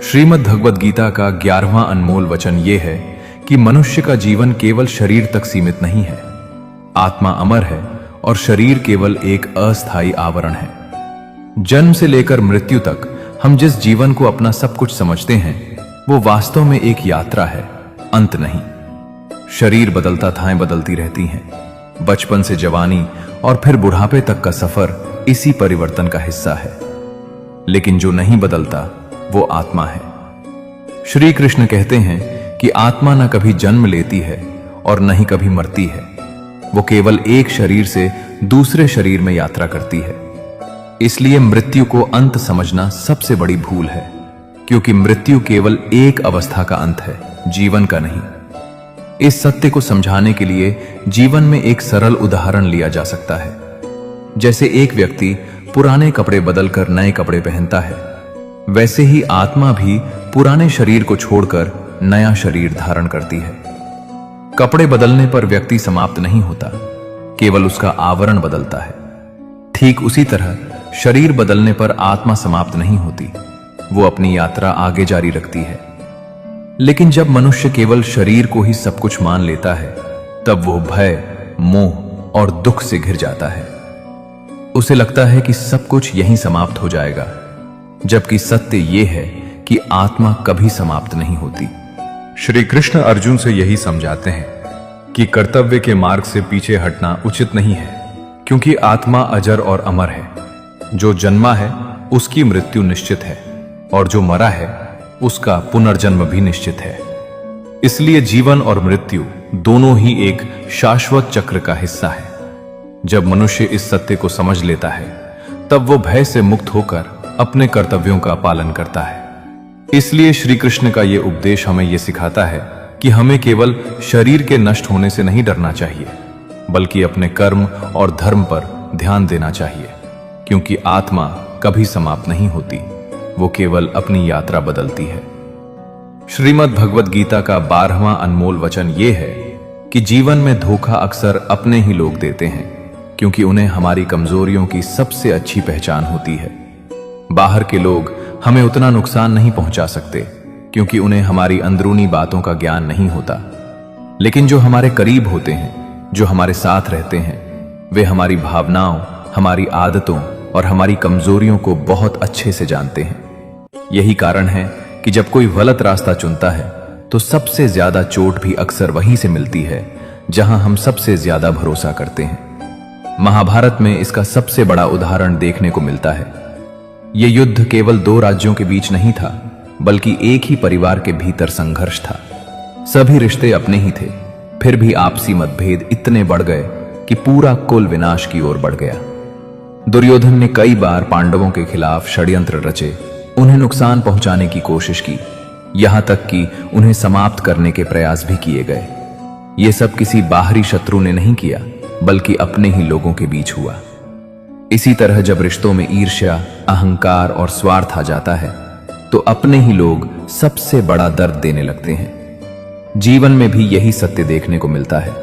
S1: श्रीमद् भगवत गीता का 11वां अनमोल वचन यह है कि मनुष्य का जीवन केवल शरीर तक सीमित नहीं है। आत्मा अमर है और शरीर केवल एक अस्थायी आवरण है। जन्म से लेकर मृत्यु तक हम जिस जीवन को अपना सब कुछ समझते हैं, वो वास्तव में एक यात्रा है, अंत नहीं। शरीर बदलताएं बदलती रहती हैं। बचपन से जवानी और फिर बुढ़ापे तक का सफर इसी परिवर्तन का हिस्सा है।
S2: लेकिन जो नहीं बदलता वो आत्मा है। श्री कृष्ण कहते हैं कि आत्मा न कभी जन्म लेती है और न ही कभी मरती है। वो केवल एक शरीर से दूसरे शरीर में यात्रा करती है। इसलिए मृत्यु को अंत समझना सबसे बड़ी भूल है, क्योंकि मृत्यु केवल एक अवस्था का अंत है, जीवन का नहीं। इस सत्य को समझाने के लिए जीवन में एक सरल उदाहरण लिया जा सकता है। जैसे एक व्यक्ति पुराने कपड़े बदलकर नए कपड़े पहनता है, वैसे ही आत्मा भी पुराने शरीर को छोड़कर नया शरीर धारण करती है। कपड़े बदलने पर व्यक्ति समाप्त नहीं होता, केवल उसका आवरण बदलता है। ठीक उसी तरह शरीर बदलने पर आत्मा समाप्त नहीं होती, वो अपनी यात्रा आगे जारी रखती है। लेकिन जब मनुष्य केवल शरीर को ही सब कुछ मान लेता है, तब वो भय, मोह और दुख से घिर जाता है। उसे लगता है कि सब कुछ यहीं समाप्त हो जाएगा, जबकि सत्य ये है कि आत्मा कभी समाप्त नहीं होती। श्री कृष्ण अर्जुन से यही समझाते हैं कि कर्तव्य के मार्ग से पीछे हटना उचित नहीं है, क्योंकि आत्मा अजर और अमर है। जो जन्मा है उसकी मृत्यु निश्चित है, और जो मरा है उसका पुनर्जन्म भी निश्चित है। इसलिए जीवन और मृत्यु दोनों ही एक शाश्वत चक्र का हिस्सा है। जब मनुष्य इस सत्य को समझ लेता है, तब वो भय से मुक्त होकर अपने कर्तव्यों का पालन करता है। इसलिए श्री कृष्ण का ये उपदेश हमें ये सिखाता है कि हमें केवल शरीर के नष्ट होने से नहीं डरना चाहिए, बल्कि अपने कर्म और धर्म पर ध्यान देना चाहिए, क्योंकि आत्मा कभी समाप्त नहीं होती, वो केवल अपनी यात्रा बदलती है। श्रीमद् भगवद गीता का 12वां अनमोल वचन ये है कि जीवन में धोखा अक्सर अपने ही लोग देते हैं, क्योंकि उन्हें हमारी कमजोरियों की सबसे अच्छी पहचान होती है। बाहर के लोग हमें उतना नुकसान नहीं पहुंचा सकते, क्योंकि उन्हें हमारी अंदरूनी बातों का ज्ञान नहीं होता। लेकिन जो हमारे करीब होते हैं, जो हमारे साथ रहते हैं, वे हमारी भावनाओं, हमारी आदतों और हमारी कमजोरियों को बहुत अच्छे से जानते हैं। यही कारण है कि जब कोई गलत रास्ता चुनता है, तो सबसे ज्यादा चोट भी अक्सर वहीं से मिलती है जहां हम सबसे ज्यादा भरोसा करते हैं। महाभारत में इसका सबसे बड़ा उदाहरण देखने को मिलता है। यह युद्ध केवल 2 राज्यों के बीच नहीं था, बल्कि एक ही परिवार के भीतर संघर्ष था। सभी रिश्ते अपने ही थे, फिर भी आपसी मतभेद इतने बढ़ गए कि पूरा कुल विनाश की ओर बढ़ गया। दुर्योधन ने कई बार पांडवों के खिलाफ षड्यंत्र रचे, उन्हें नुकसान पहुंचाने की कोशिश की, यहां तक कि उन्हें समाप्त करने के प्रयास भी किए गए। ये सब किसी बाहरी शत्रु ने नहीं किया, बल्कि अपने ही लोगों के बीच हुआ। इसी तरह जब रिश्तों में ईर्ष्या, अहंकार और स्वार्थ आ जाता है, तो अपने ही लोग सबसे बड़ा दर्द देने लगते हैं। जीवन में भी यही सत्य देखने को मिलता है।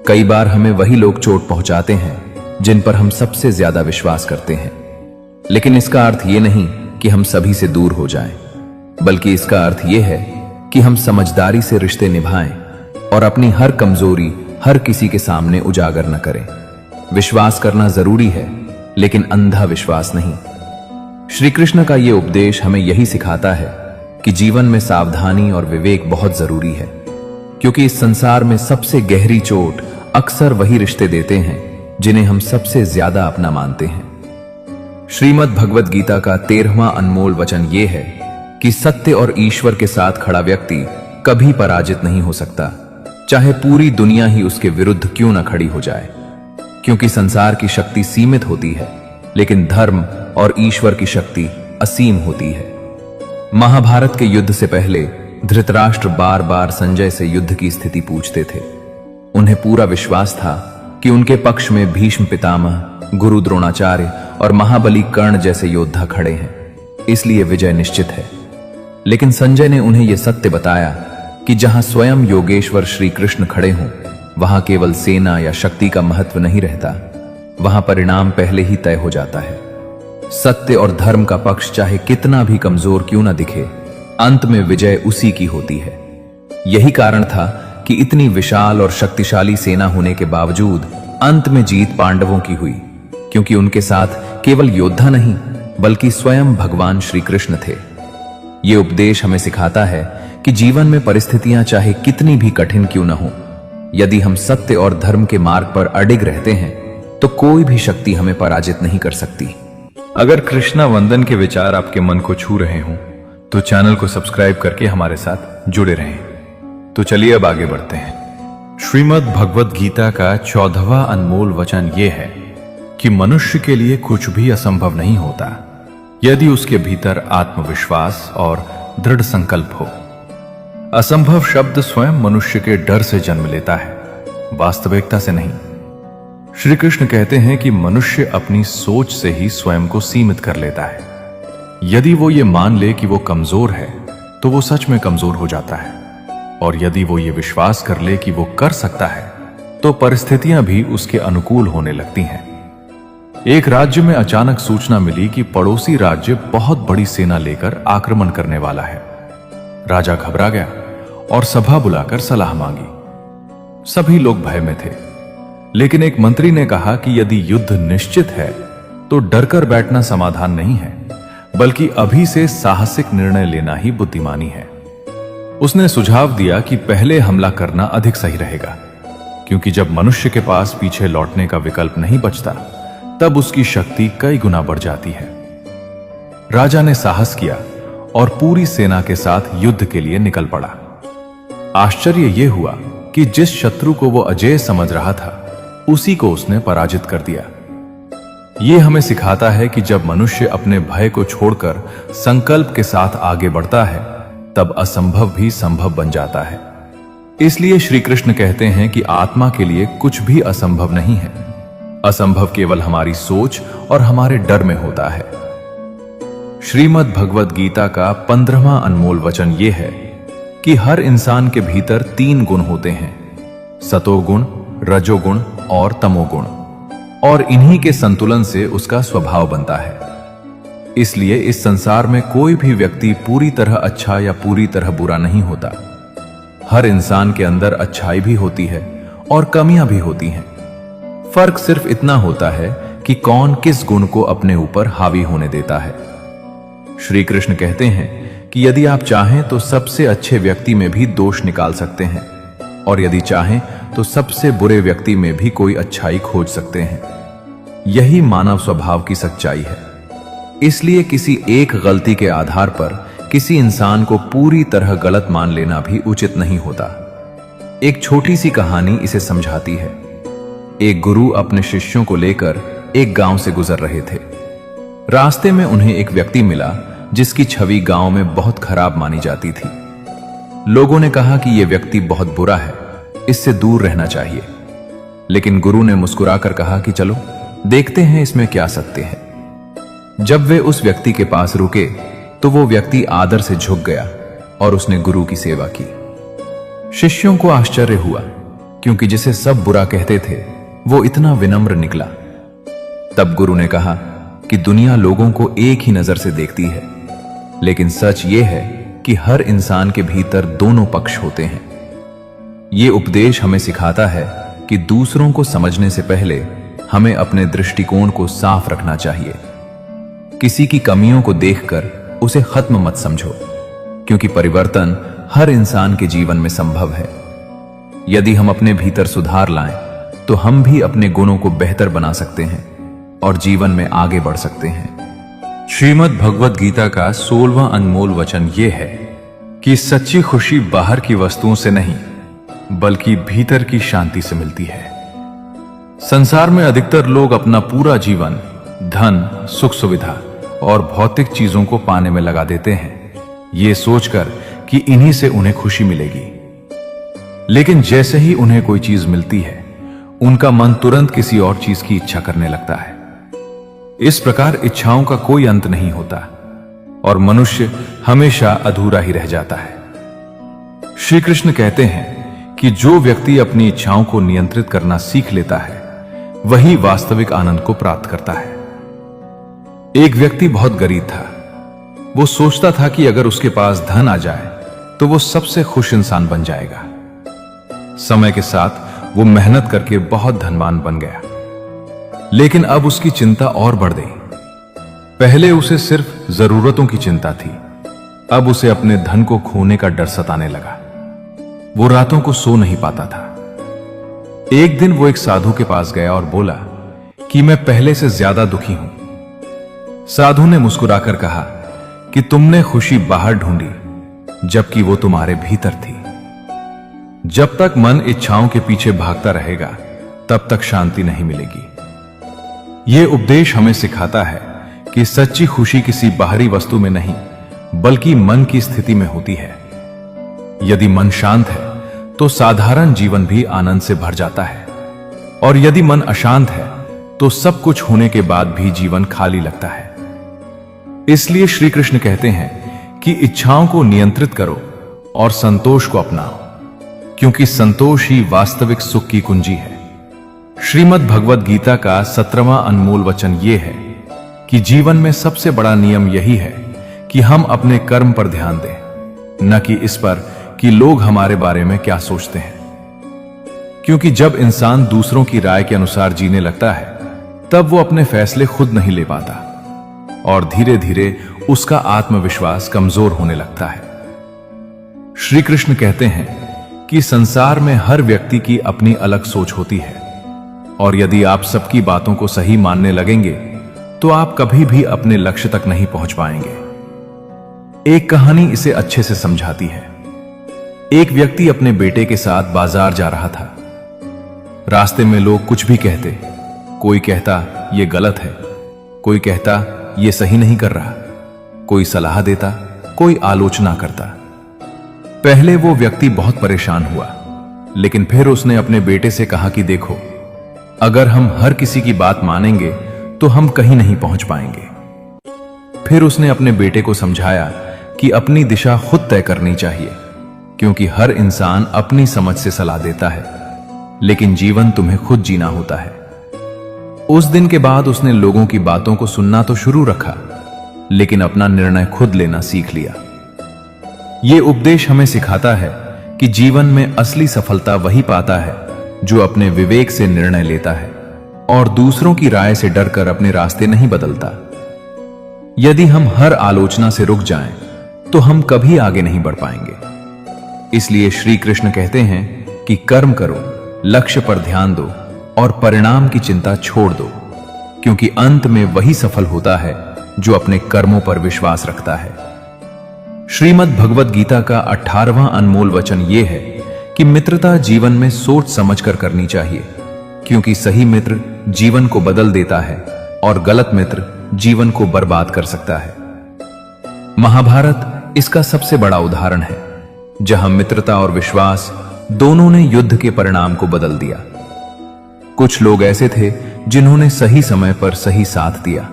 S2: कई बार हमें वही लोग चोट पहुंचाते हैं जिन पर हम सबसे ज्यादा विश्वास करते हैं। लेकिन इसका अर्थ ये नहीं कि हम सभी से दूर हो जाएं, बल्कि इसका अर्थ ये है कि हम समझदारी से रिश्ते निभाएं और अपनी हर कमजोरी हर किसी के सामने उजागर न करें। विश्वास करना जरूरी है, लेकिन अंधा विश्वास नहीं। श्री कृष्ण का यह उपदेश हमें यही सिखाता है कि जीवन में सावधानी और विवेक बहुत जरूरी है, क्योंकि इस संसार में सबसे गहरी चोट अक्सर वही रिश्ते देते हैं जिन्हें हम सबसे ज्यादा अपना मानते हैं। श्रीमद् भगवद गीता का 13वां अनमोल वचन यह है कि सत्य और ईश्वर के साथ खड़ा व्यक्ति कभी पराजित नहीं हो सकता, चाहे पूरी दुनिया ही उसके विरुद्ध क्यों न खड़ी हो जाए। क्योंकि संसार की शक्ति सीमित होती है, लेकिन धर्म और ईश्वर की शक्ति असीम होती है। महाभारत के युद्ध से पहले धृतराष्ट्र बार बार संजय से युद्ध की स्थिति पूछते थे। उन्हें पूरा विश्वास था कि उनके पक्ष में भीष्म पितामह, गुरु द्रोणाचार्य और महाबली कर्ण जैसे योद्धा खड़े हैं, इसलिए विजय निश्चित है। लेकिन संजय ने उन्हें यह सत्य बताया कि जहां स्वयं योगेश्वर श्री कृष्ण खड़े हों, वहां केवल सेना या शक्ति का महत्व नहीं रहता, वहां परिणाम पहले ही तय हो जाता है। सत्य और धर्म का पक्ष चाहे कितना भी कमजोर क्यों ना दिखे, अंत में विजय उसी की होती है। यही कारण था कि इतनी विशाल और शक्तिशाली सेना होने के बावजूद अंत में जीत पांडवों की हुई, क्योंकि उनके साथ केवल योद्धा नहीं, बल्कि स्वयं भगवान श्री कृष्ण थे। ये उपदेश हमें सिखाता है कि जीवन में परिस्थितियां चाहे कितनी भी कठिन क्यों न हो, यदि हम सत्य और धर्म के मार्ग पर अडिग रहते हैं, तो कोई भी शक्ति हमें पराजित नहीं कर सकती। अगर कृष्णा वंदन के विचार आपके मन को छू रहे हों तो चैनल को सब्सक्राइब करके हमारे साथ जुड़े रहें। तो चलिए अब आगे बढ़ते हैं। श्रीमद् भगवत गीता का 14वां अनमोल वचन यह है कि मनुष्य के लिए कुछ भी असंभव नहीं होता यदि उसके भीतर आत्मविश्वास और दृढ़ संकल्प हो। असंभव शब्द स्वयं मनुष्य के डर से जन्म लेता है, वास्तविकता से नहीं। श्री कृष्ण कहते हैं कि मनुष्य अपनी सोच से ही स्वयं को सीमित कर लेता है। यदि वो ये मान ले कि वो कमजोर है तो वो सच में कमजोर हो जाता है, और यदि वो ये विश्वास कर ले कि वो कर सकता है तो परिस्थितियां भी उसके अनुकूल होने लगती हैं। एक राज्य में अचानक सूचना मिली कि पड़ोसी राज्य बहुत बड़ी सेना लेकर आक्रमण करने वाला है। राजा घबरा गया और सभा बुलाकर सलाह मांगी। सभी लोग भय में थे, लेकिन एक मंत्री ने कहा कि यदि युद्ध निश्चित है तो डरकर बैठना समाधान नहीं है, बल्कि अभी से साहसिक निर्णय लेना ही बुद्धिमानी है। उसने सुझाव दिया कि पहले हमला करना अधिक सही रहेगा, क्योंकि जब मनुष्य के पास पीछे लौटने का विकल्प नहीं बचता तब उसकी शक्ति कई गुना बढ़ जाती है। राजा ने साहस किया और पूरी सेना के साथ युद्ध के लिए निकल पड़ा। आश्चर्य यह हुआ कि जिस शत्रु को वो अजेय समझ रहा था उसी को उसने पराजित कर दिया। यह हमें सिखाता है कि जब मनुष्य अपने भय को छोड़कर संकल्प के साथ आगे बढ़ता है तब असंभव भी संभव बन जाता है। इसलिए श्री कृष्ण कहते हैं कि आत्मा के लिए कुछ भी असंभव नहीं है। असंभव केवल हमारी सोच और हमारे डर में होता है। श्रीमद् भगवत गीता का 15वां अनमोल वचन यह है कि हर इंसान के भीतर 3 गुण होते हैं, सतोगुण, रजोगुण और तमोगुण, और इन्हीं के संतुलन से उसका स्वभाव बनता है। इसलिए इस संसार में कोई भी व्यक्ति पूरी तरह अच्छा या पूरी तरह बुरा नहीं होता। हर इंसान के अंदर अच्छाई भी होती है और कमियां भी होती हैं। फर्क सिर्फ इतना होता है कि कौन किस गुण को अपने ऊपर हावी होने देता है। श्री कृष्ण कहते हैं कि यदि आप चाहें तो सबसे अच्छे व्यक्ति में भी दोष निकाल सकते हैं, और यदि चाहें तो सबसे बुरे व्यक्ति में भी कोई अच्छाई खोज सकते हैं। यही मानव स्वभाव की सच्चाई है। इसलिए किसी एक गलती के आधार पर किसी इंसान को पूरी तरह गलत मान लेना भी उचित नहीं होता। एक छोटी सी कहानी इसे समझाती है। एक गुरु अपने शिष्यों को लेकर एक गांव से गुजर रहे थे। रास्ते में उन्हें एक व्यक्ति मिला जिसकी छवि गांव में बहुत खराब मानी जाती थी। लोगों ने कहा कि यह व्यक्ति बहुत बुरा है, इससे दूर रहना चाहिए। लेकिन गुरु ने मुस्कुराकर कहा कि चलो देखते हैं इसमें क्या सत्य है। जब वे उस व्यक्ति के पास रुके तो वो व्यक्ति आदर से झुक गया और उसने गुरु की सेवा की। शिष्यों को आश्चर्य हुआ, क्योंकि जिसे सब बुरा कहते थे वो इतना विनम्र निकला। तब गुरु ने कहा कि दुनिया लोगों को एक ही नजर से देखती है, लेकिन सच ये है कि हर इंसान के भीतर दोनों पक्ष होते हैं। ये उपदेश हमें सिखाता है कि दूसरों को समझने से पहले हमें अपने दृष्टिकोण को साफ रखना चाहिए। किसी की कमियों को देखकर उसे खत्म मत समझो, क्योंकि परिवर्तन हर इंसान के जीवन में संभव है। यदि हम अपने भीतर सुधार लाएं तो हम भी अपने गुणों को बेहतर बना सकते हैं और जीवन में आगे बढ़ सकते हैं। श्रीमद् भगवत गीता का 16वां अनमोल वचन यह है कि सच्ची खुशी बाहर की वस्तुओं से नहीं बल्कि भीतर की शांति से मिलती है। संसार में अधिकतर लोग अपना पूरा जीवन धन, सुख सुविधा और भौतिक चीजों को पाने में लगा देते हैं, ये सोचकर कि इन्हीं से उन्हें खुशी मिलेगी। लेकिन जैसे ही उन्हें कोई चीज मिलती है उनका मन तुरंत किसी और चीज की इच्छा करने लगता है। इस प्रकार इच्छाओं का कोई अंत नहीं होता और मनुष्य हमेशा अधूरा ही रह जाता है। श्री कृष्ण कहते हैं कि जो व्यक्ति अपनी इच्छाओं को नियंत्रित करना सीख लेता है वही वास्तविक आनंद को प्राप्त करता है। एक व्यक्ति बहुत गरीब था। वो सोचता था कि अगर उसके पास धन आ जाए तो वो सबसे खुश इंसान बन जाएगा। समय के साथ वो मेहनत करके बहुत धनवान बन गया, लेकिन अब उसकी चिंता और बढ़ गई। पहले उसे सिर्फ जरूरतों की चिंता थी, अब उसे अपने धन को खोने का डर सताने लगा। वो रातों को सो नहीं पाता था। एक दिन वो एक साधु के पास गया और बोला कि मैं पहले से ज्यादा दुखी हूं। साधु ने मुस्कुराकर कहा कि तुमने खुशी बाहर ढूंढी जबकि वो तुम्हारे भीतर थी। जब तक मन इच्छाओं के पीछे भागता रहेगा तब तक शांति नहीं मिलेगी। यह उपदेश हमें सिखाता है कि सच्ची खुशी किसी बाहरी वस्तु में नहीं बल्कि मन की स्थिति में होती है। यदि मन शांत है तो साधारण जीवन भी आनंद से भर जाता है, और यदि मन अशांत है तो सब कुछ होने के बाद भी जीवन खाली लगता है। इसलिए श्री कृष्ण कहते हैं कि इच्छाओं को नियंत्रित करो और संतोष को अपनाओ, क्योंकि संतोष ही वास्तविक सुख की कुंजी है। श्रीमद् भगवद गीता का 17वां अनमोल वचन यह है कि जीवन में सबसे बड़ा नियम यही है कि हम अपने कर्म पर ध्यान दें, न कि इस पर कि लोग हमारे बारे में क्या सोचते हैं। क्योंकि जब इंसान दूसरों की राय के अनुसार जीने लगता है तब वो अपने फैसले खुद नहीं ले पाता और धीरे धीरे उसका आत्मविश्वास कमजोर होने लगता है। श्री कृष्ण कहते हैं कि संसार में हर व्यक्ति की अपनी अलग सोच होती है, और यदि आप सबकी बातों को सही मानने लगेंगे तो आप कभी भी अपने लक्ष्य तक नहीं पहुंच पाएंगे। एक कहानी इसे अच्छे से समझाती है। एक व्यक्ति अपने बेटे के साथ बाजार जा रहा था। रास्ते में लोग कुछ भी कहते, कोई कहता यह गलत है, कोई कहता यह सही नहीं कर रहा, कोई सलाह देता, कोई आलोचना करता। पहले वो व्यक्ति बहुत परेशान हुआ, लेकिन फिर उसने अपने बेटे से कहा कि देखो, अगर हम हर किसी की बात मानेंगे तो हम कहीं नहीं पहुंच पाएंगे। फिर उसने अपने बेटे को समझाया कि अपनी दिशा खुद तय करनी चाहिए, क्योंकि हर इंसान अपनी समझ से सलाह देता है, लेकिन जीवन तुम्हें खुद जीना होता है। उस दिन के बाद उसने लोगों की बातों को सुनना तो शुरू रखा, लेकिन अपना निर्णय खुद लेना सीख लिया। यह उपदेश हमें सिखाता है कि जीवन में असली सफलता वही पाता है जो अपने विवेक से निर्णय लेता है और दूसरों की राय से डरकर अपने रास्ते नहीं बदलता। यदि हम हर आलोचना से रुक जाएं, तो हम कभी आगे नहीं बढ़ पाएंगे। इसलिए श्री कृष्ण कहते हैं कि कर्म करो, लक्ष्य पर ध्यान दो और परिणाम की चिंता छोड़ दो, क्योंकि अंत में वही सफल होता है जो अपने कर्मों पर विश्वास रखता है। श्रीमद् भगवद गीता का 18वां अनमोल वचन यह है कि मित्रता जीवन में सोच समझकर करनी चाहिए, क्योंकि सही मित्र जीवन को बदल देता है और गलत मित्र जीवन को बर्बाद कर सकता है। महाभारत इसका सबसे बड़ा उदाहरण है, जहां मित्रता और विश्वास दोनों ने युद्ध के परिणाम को बदल दिया। कुछ लोग ऐसे थे जिन्होंने सही समय पर सही साथ दिया,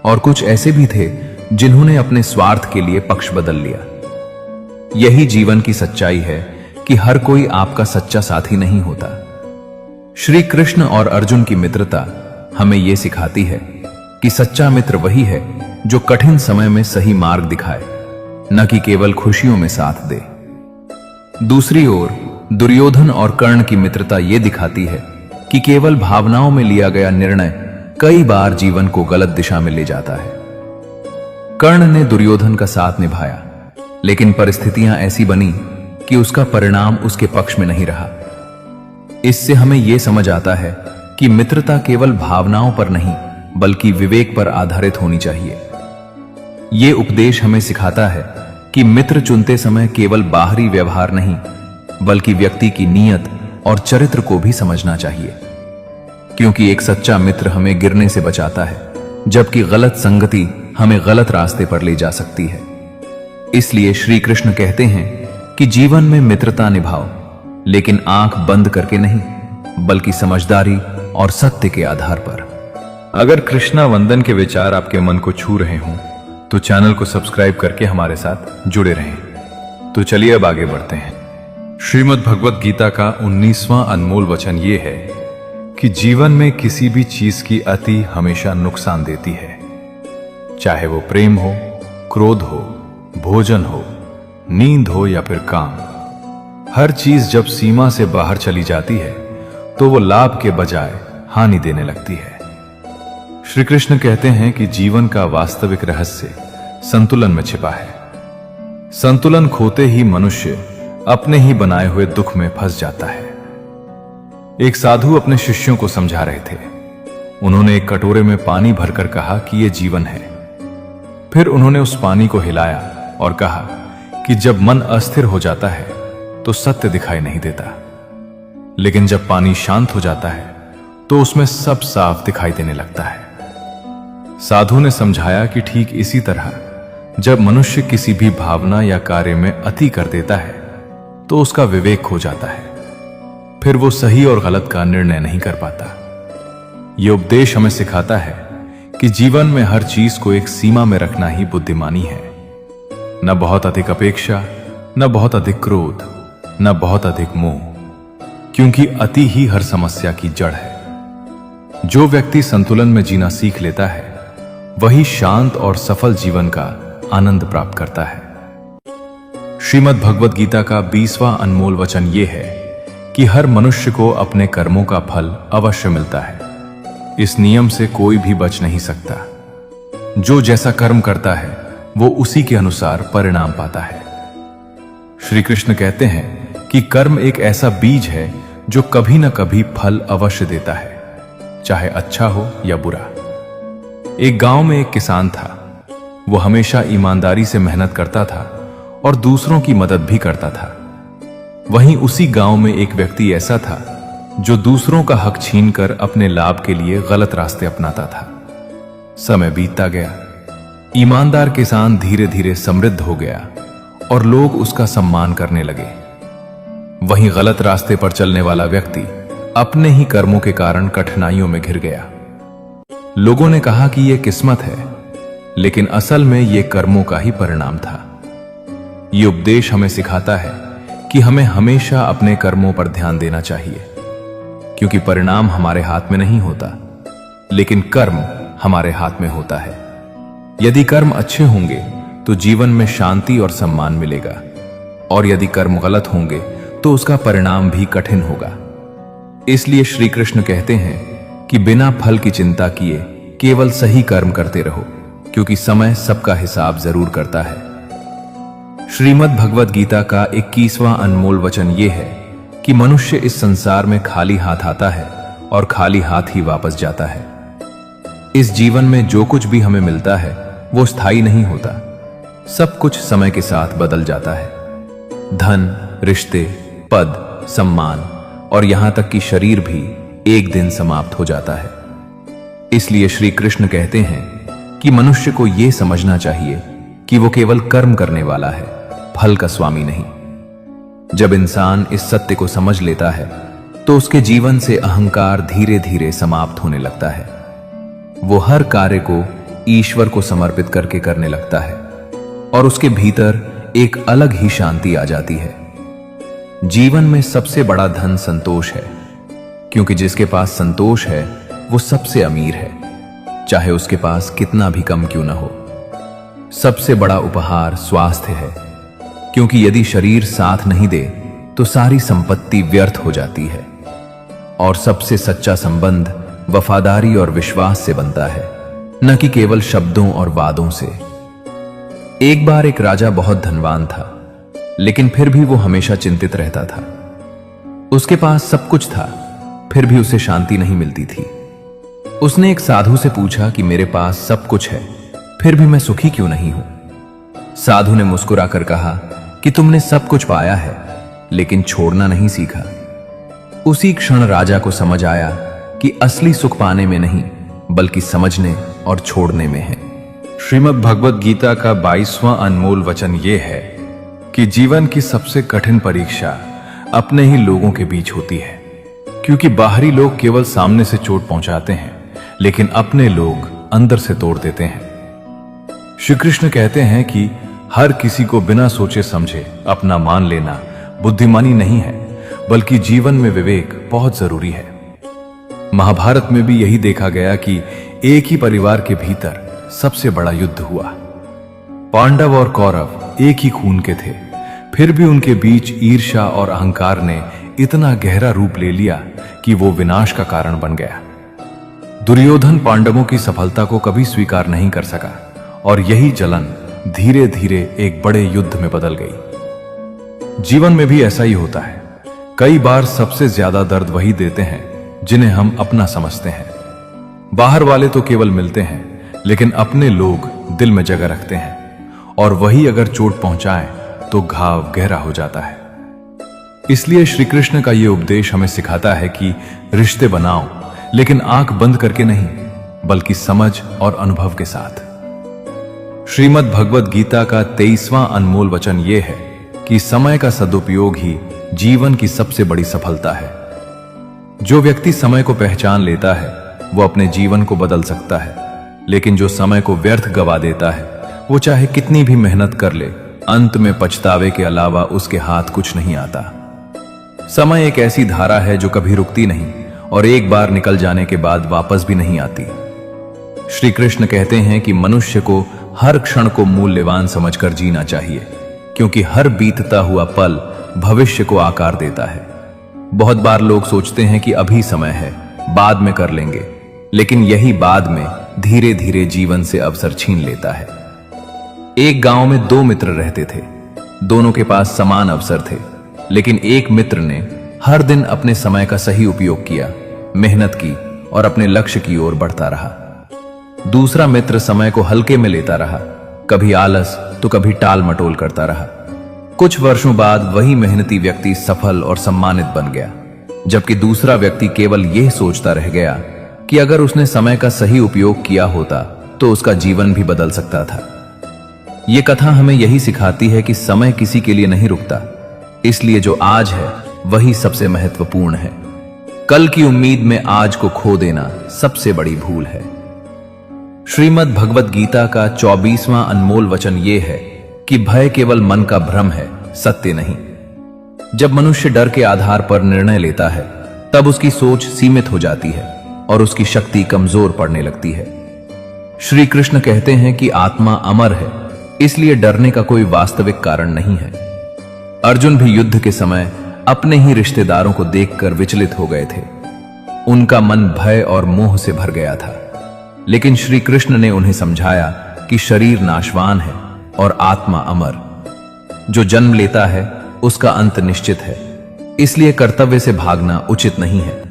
S2: और कुछ ऐसे भी थे जिन्होंने अपने स्वार्थ के लिए पक्ष बदल लिया। यही जीवन की सच्चाई है कि हर कोई आपका सच्चा साथी नहीं होता। श्री कृष्ण और अर्जुन की मित्रता हमें यह सिखाती है कि सच्चा मित्र वही है जो कठिन समय में सही मार्ग दिखाए, न कि केवल खुशियों में साथ दे। दूसरी ओर दुर्योधन और कर्ण की मित्रता यह दिखाती है कि केवल भावनाओं में लिया गया निर्णय कई बार जीवन को गलत दिशा में ले जाता है। कर्ण ने दुर्योधन का साथ निभाया, लेकिन परिस्थितियां ऐसी बनी कि उसका परिणाम उसके पक्ष में नहीं रहा। इससे हमें यह समझ आता है कि मित्रता केवल भावनाओं पर नहीं बल्कि विवेक पर आधारित होनी चाहिए। यह उपदेश हमें सिखाता है कि मित्र चुनते समय केवल बाहरी व्यवहार नहीं बल्कि व्यक्ति की नीयत और चरित्र को भी समझना चाहिए, क्योंकि एक सच्चा मित्र हमें गिरने से बचाता है, जबकि गलत संगति हमें गलत रास्ते पर ले जा सकती है। इसलिए श्री कृष्ण कहते हैं कि जीवन में मित्रता निभाओ, लेकिन आंख बंद करके नहीं बल्कि समझदारी और सत्य के आधार पर। अगर कृष्णा वंदन के विचार आपके मन को छू रहे हों तो चैनल को सब्सक्राइब करके हमारे साथ जुड़े रहें। तो चलिए अब आगे बढ़ते हैं। श्रीमद् भगवद गीता का 19वां अनमोल वचन ये है कि जीवन में किसी भी चीज की अति हमेशा नुकसान देती है, चाहे वो प्रेम हो, क्रोध हो, भोजन हो, नींद हो या फिर काम। हर चीज जब सीमा से बाहर चली जाती है तो वो लाभ के बजाय हानि देने लगती है। श्री कृष्ण कहते हैं कि जीवन का वास्तविक रहस्य संतुलन में छिपा है। संतुलन खोते ही मनुष्य अपने ही बनाए हुए दुख में फंस जाता है। एक साधु अपने शिष्यों को समझा रहे थे। उन्होंने एक कटोरे में पानी भरकर कहा कि यह जीवन है, फिर उन्होंने उस पानी को हिलाया और कहा कि जब मन अस्थिर हो जाता है तो सत्य दिखाई नहीं देता, लेकिन जब पानी शांत हो जाता है तो उसमें सब साफ दिखाई देने लगता है। साधु ने समझाया कि ठीक इसी तरह जब मनुष्य किसी भी भावना या कार्य में अति कर देता है तो उसका विवेक खो जाता है, फिर वो सही और गलत का निर्णय नहीं कर पाता। ये उपदेश हमें सिखाता है कि जीवन में हर चीज को एक सीमा में रखना ही बुद्धिमानी है। न बहुत अधिक अपेक्षा, न बहुत अधिक क्रोध, न बहुत अधिक मोह, क्योंकि अति ही हर समस्या की जड़ है। जो व्यक्ति संतुलन में जीना सीख लेता है वही शांत और सफल जीवन का आनंद प्राप्त करता है। श्रीमद् भगवद गीता का 20वां अनमोल वचन यह है कि हर मनुष्य को अपने कर्मों का फल अवश्य मिलता है। इस नियम से कोई भी बच नहीं सकता। जो जैसा कर्म करता है वो उसी के अनुसार परिणाम पाता है। श्री कृष्ण कहते हैं कि कर्म एक ऐसा बीज है जो कभी न कभी फल अवश्य देता है, चाहे अच्छा हो या बुरा। एक गांव में एक किसान था। वो हमेशा ईमानदारी से मेहनत करता था और दूसरों की मदद भी करता था। वहीं उसी गांव में एक व्यक्ति ऐसा था जो दूसरों का हक छीनकर अपने लाभ के लिए गलत रास्ते अपनाता था। समय बीतता गया। ईमानदार किसान धीरे धीरे समृद्ध हो गया और लोग उसका सम्मान करने लगे। वहीं गलत रास्ते पर चलने वाला व्यक्ति अपने ही कर्मों के कारण कठिनाइयों में घिर गया। लोगों ने कहा कि यह किस्मत है, लेकिन असल में यह कर्मों का ही परिणाम था। यह उपदेश हमें सिखाता है कि हमें हमेशा अपने कर्मों पर ध्यान देना चाहिए, क्योंकि परिणाम हमारे हाथ में नहीं होता, लेकिन कर्म हमारे हाथ में होता है। यदि कर्म अच्छे होंगे तो जीवन में शांति और सम्मान मिलेगा, और यदि कर्म गलत होंगे तो उसका परिणाम भी कठिन होगा। इसलिए श्री कृष्ण कहते हैं कि बिना फल की चिंता किए केवल सही कर्म करते रहो, क्योंकि समय सबका हिसाब जरूर करता है। श्रीमद् भगवद गीता का 21वां अनमोल वचन यह है कि मनुष्य इस संसार में खाली हाथ आता है और खाली हाथ ही वापस जाता है। इस जीवन में जो कुछ भी हमें मिलता है वो स्थायी नहीं होता। सब कुछ समय के साथ बदल जाता है। धन, रिश्ते, पद, सम्मान और यहां तक कि शरीर भी एक दिन समाप्त हो जाता है। इसलिए श्री कृष्ण कहते हैं कि मनुष्य को यह समझना चाहिए कि वो केवल कर्म करने वाला है, फल का स्वामी नहीं। जब इंसान इस सत्य को समझ लेता है तो उसके जीवन से अहंकार धीरे धीरे समाप्त होने लगता है। वो हर कार्य को ईश्वर को समर्पित करके करने लगता है और उसके भीतर एक अलग ही शांति आ जाती है। जीवन में सबसे बड़ा धन संतोष है, क्योंकि जिसके पास संतोष है वो सबसे अमीर है, चाहे उसके पास कितना भी कम क्यों ना हो। सबसे बड़ा उपहार स्वास्थ्य है, क्योंकि यदि शरीर साथ नहीं दे तो सारी संपत्ति व्यर्थ हो जाती है। और सबसे सच्चा संबंध वफादारी और विश्वास से बनता है, न कि केवल शब्दों और वादों से। एक बार एक राजा बहुत धनवान था, लेकिन फिर भी वो हमेशा चिंतित रहता था। उसके पास सब कुछ था, फिर भी उसे शांति नहीं मिलती थी। उसने एक साधु से पूछा कि मेरे पास सब कुछ है, फिर भी मैं सुखी क्यों नहीं हूं? साधु ने मुस्कुराकर कहा कि तुमने सब कुछ पाया है, लेकिन छोड़ना नहीं सीखा। उसी क्षण राजा को समझ आया कि असली सुख पाने में नहीं, बल्कि समझने और छोड़ने में है। श्रीमद् भगवद गीता का 22वां अनमोल वचन यह है कि जीवन की सबसे कठिन परीक्षा अपने ही लोगों के बीच होती है, क्योंकि बाहरी लोग केवल सामने से चोट पहुंचाते हैं, लेकिन अपने लोग अंदर से तोड़ देते हैं। श्री कृष्ण कहते हैं कि हर किसी को बिना सोचे समझे अपना मान लेना बुद्धिमानी नहीं है, बल्कि जीवन में विवेक बहुत जरूरी है। महाभारत में भी यही देखा गया कि एक ही परिवार के भीतर सबसे बड़ा युद्ध हुआ। पांडव और कौरव एक ही खून के थे, फिर भी उनके बीच ईर्ष्या और अहंकार ने इतना गहरा रूप ले लिया कि वो विनाश का कारण बन गया। दुर्योधन पांडवों की सफलता को कभी स्वीकार नहीं कर सका, और यही जलन धीरे धीरे एक बड़े युद्ध में बदल गई। जीवन में भी ऐसा ही होता है। कई बार सबसे ज्यादा दर्द वही देते हैं जिन्हें हम अपना समझते हैं। बाहर वाले तो केवल मिलते हैं, लेकिन अपने लोग दिल में जगह रखते हैं और वही अगर चोट पहुंचाए तो घाव गहरा हो जाता है। इसलिए श्री कृष्ण का यह उपदेश हमें सिखाता है कि रिश्ते बनाओ, लेकिन आंख बंद करके नहीं, बल्कि समझ और अनुभव के साथ। श्रीमद् भगवद गीता का 23वां अनमोल वचन यह है कि समय का सदुपयोग ही जीवन की सबसे बड़ी सफलता है। जो व्यक्ति समय को पहचान लेता है वो अपने जीवन को बदल सकता है, लेकिन जो समय को व्यर्थ गवा देता है वो चाहे कितनी भी मेहनत कर ले, अंत में पछतावे के अलावा उसके हाथ कुछ नहीं आता। समय एक ऐसी धारा है जो कभी रुकती नहीं और एक बार निकल जाने के बाद वापस भी नहीं आती। श्री कृष्ण कहते हैं कि मनुष्य को हर क्षण को मूल्यवान समझकर जीना चाहिए, क्योंकि हर बीतता हुआ पल भविष्य को आकार देता है। बहुत बार लोग सोचते हैं कि अभी समय है, बाद में कर लेंगे, लेकिन यही बाद में धीरे धीरे जीवन से अवसर छीन लेता है। एक गांव में 2 मित्र रहते थे। दोनों के पास समान अवसर थे, लेकिन एक मित्र ने हर दिन अपने समय का सही उपयोग किया, मेहनत की और अपने लक्ष्य की ओर बढ़ता रहा। दूसरा मित्र समय को हल्के में लेता रहा, कभी आलस तो कभी टाल मटोल करता रहा। कुछ वर्षों बाद वही मेहनती व्यक्ति सफल और सम्मानित बन गया, जबकि दूसरा व्यक्ति केवल यह सोचता रह गया कि अगर उसने समय का सही उपयोग किया होता तो उसका जीवन भी बदल सकता था। यह कथा हमें यही सिखाती है कि समय किसी के लिए नहीं रुकता, इसलिए जो आज है वही सबसे महत्वपूर्ण है। कल की उम्मीद में आज को खो देना सबसे बड़ी भूल है। श्रीमद् भगवद गीता का 24वां अनमोल वचन यह है कि भय केवल मन का भ्रम है, सत्य नहीं। जब मनुष्य डर के आधार पर निर्णय लेता है तब उसकी सोच सीमित हो जाती है और उसकी शक्ति कमजोर पड़ने लगती है। श्री कृष्ण कहते हैं कि आत्मा अमर है, इसलिए डरने का कोई वास्तविक कारण नहीं है। अर्जुन भी युद्ध के समय अपने ही रिश्तेदारों को देखकर विचलित हो गए थे। उनका मन भय और मोह से भर गया था, लेकिन श्री कृष्ण ने उन्हें समझाया कि शरीर नाशवान है और आत्मा अमर। जो जन्म लेता है उसका अंत निश्चित है, इसलिए कर्तव्य से भागना उचित नहीं है।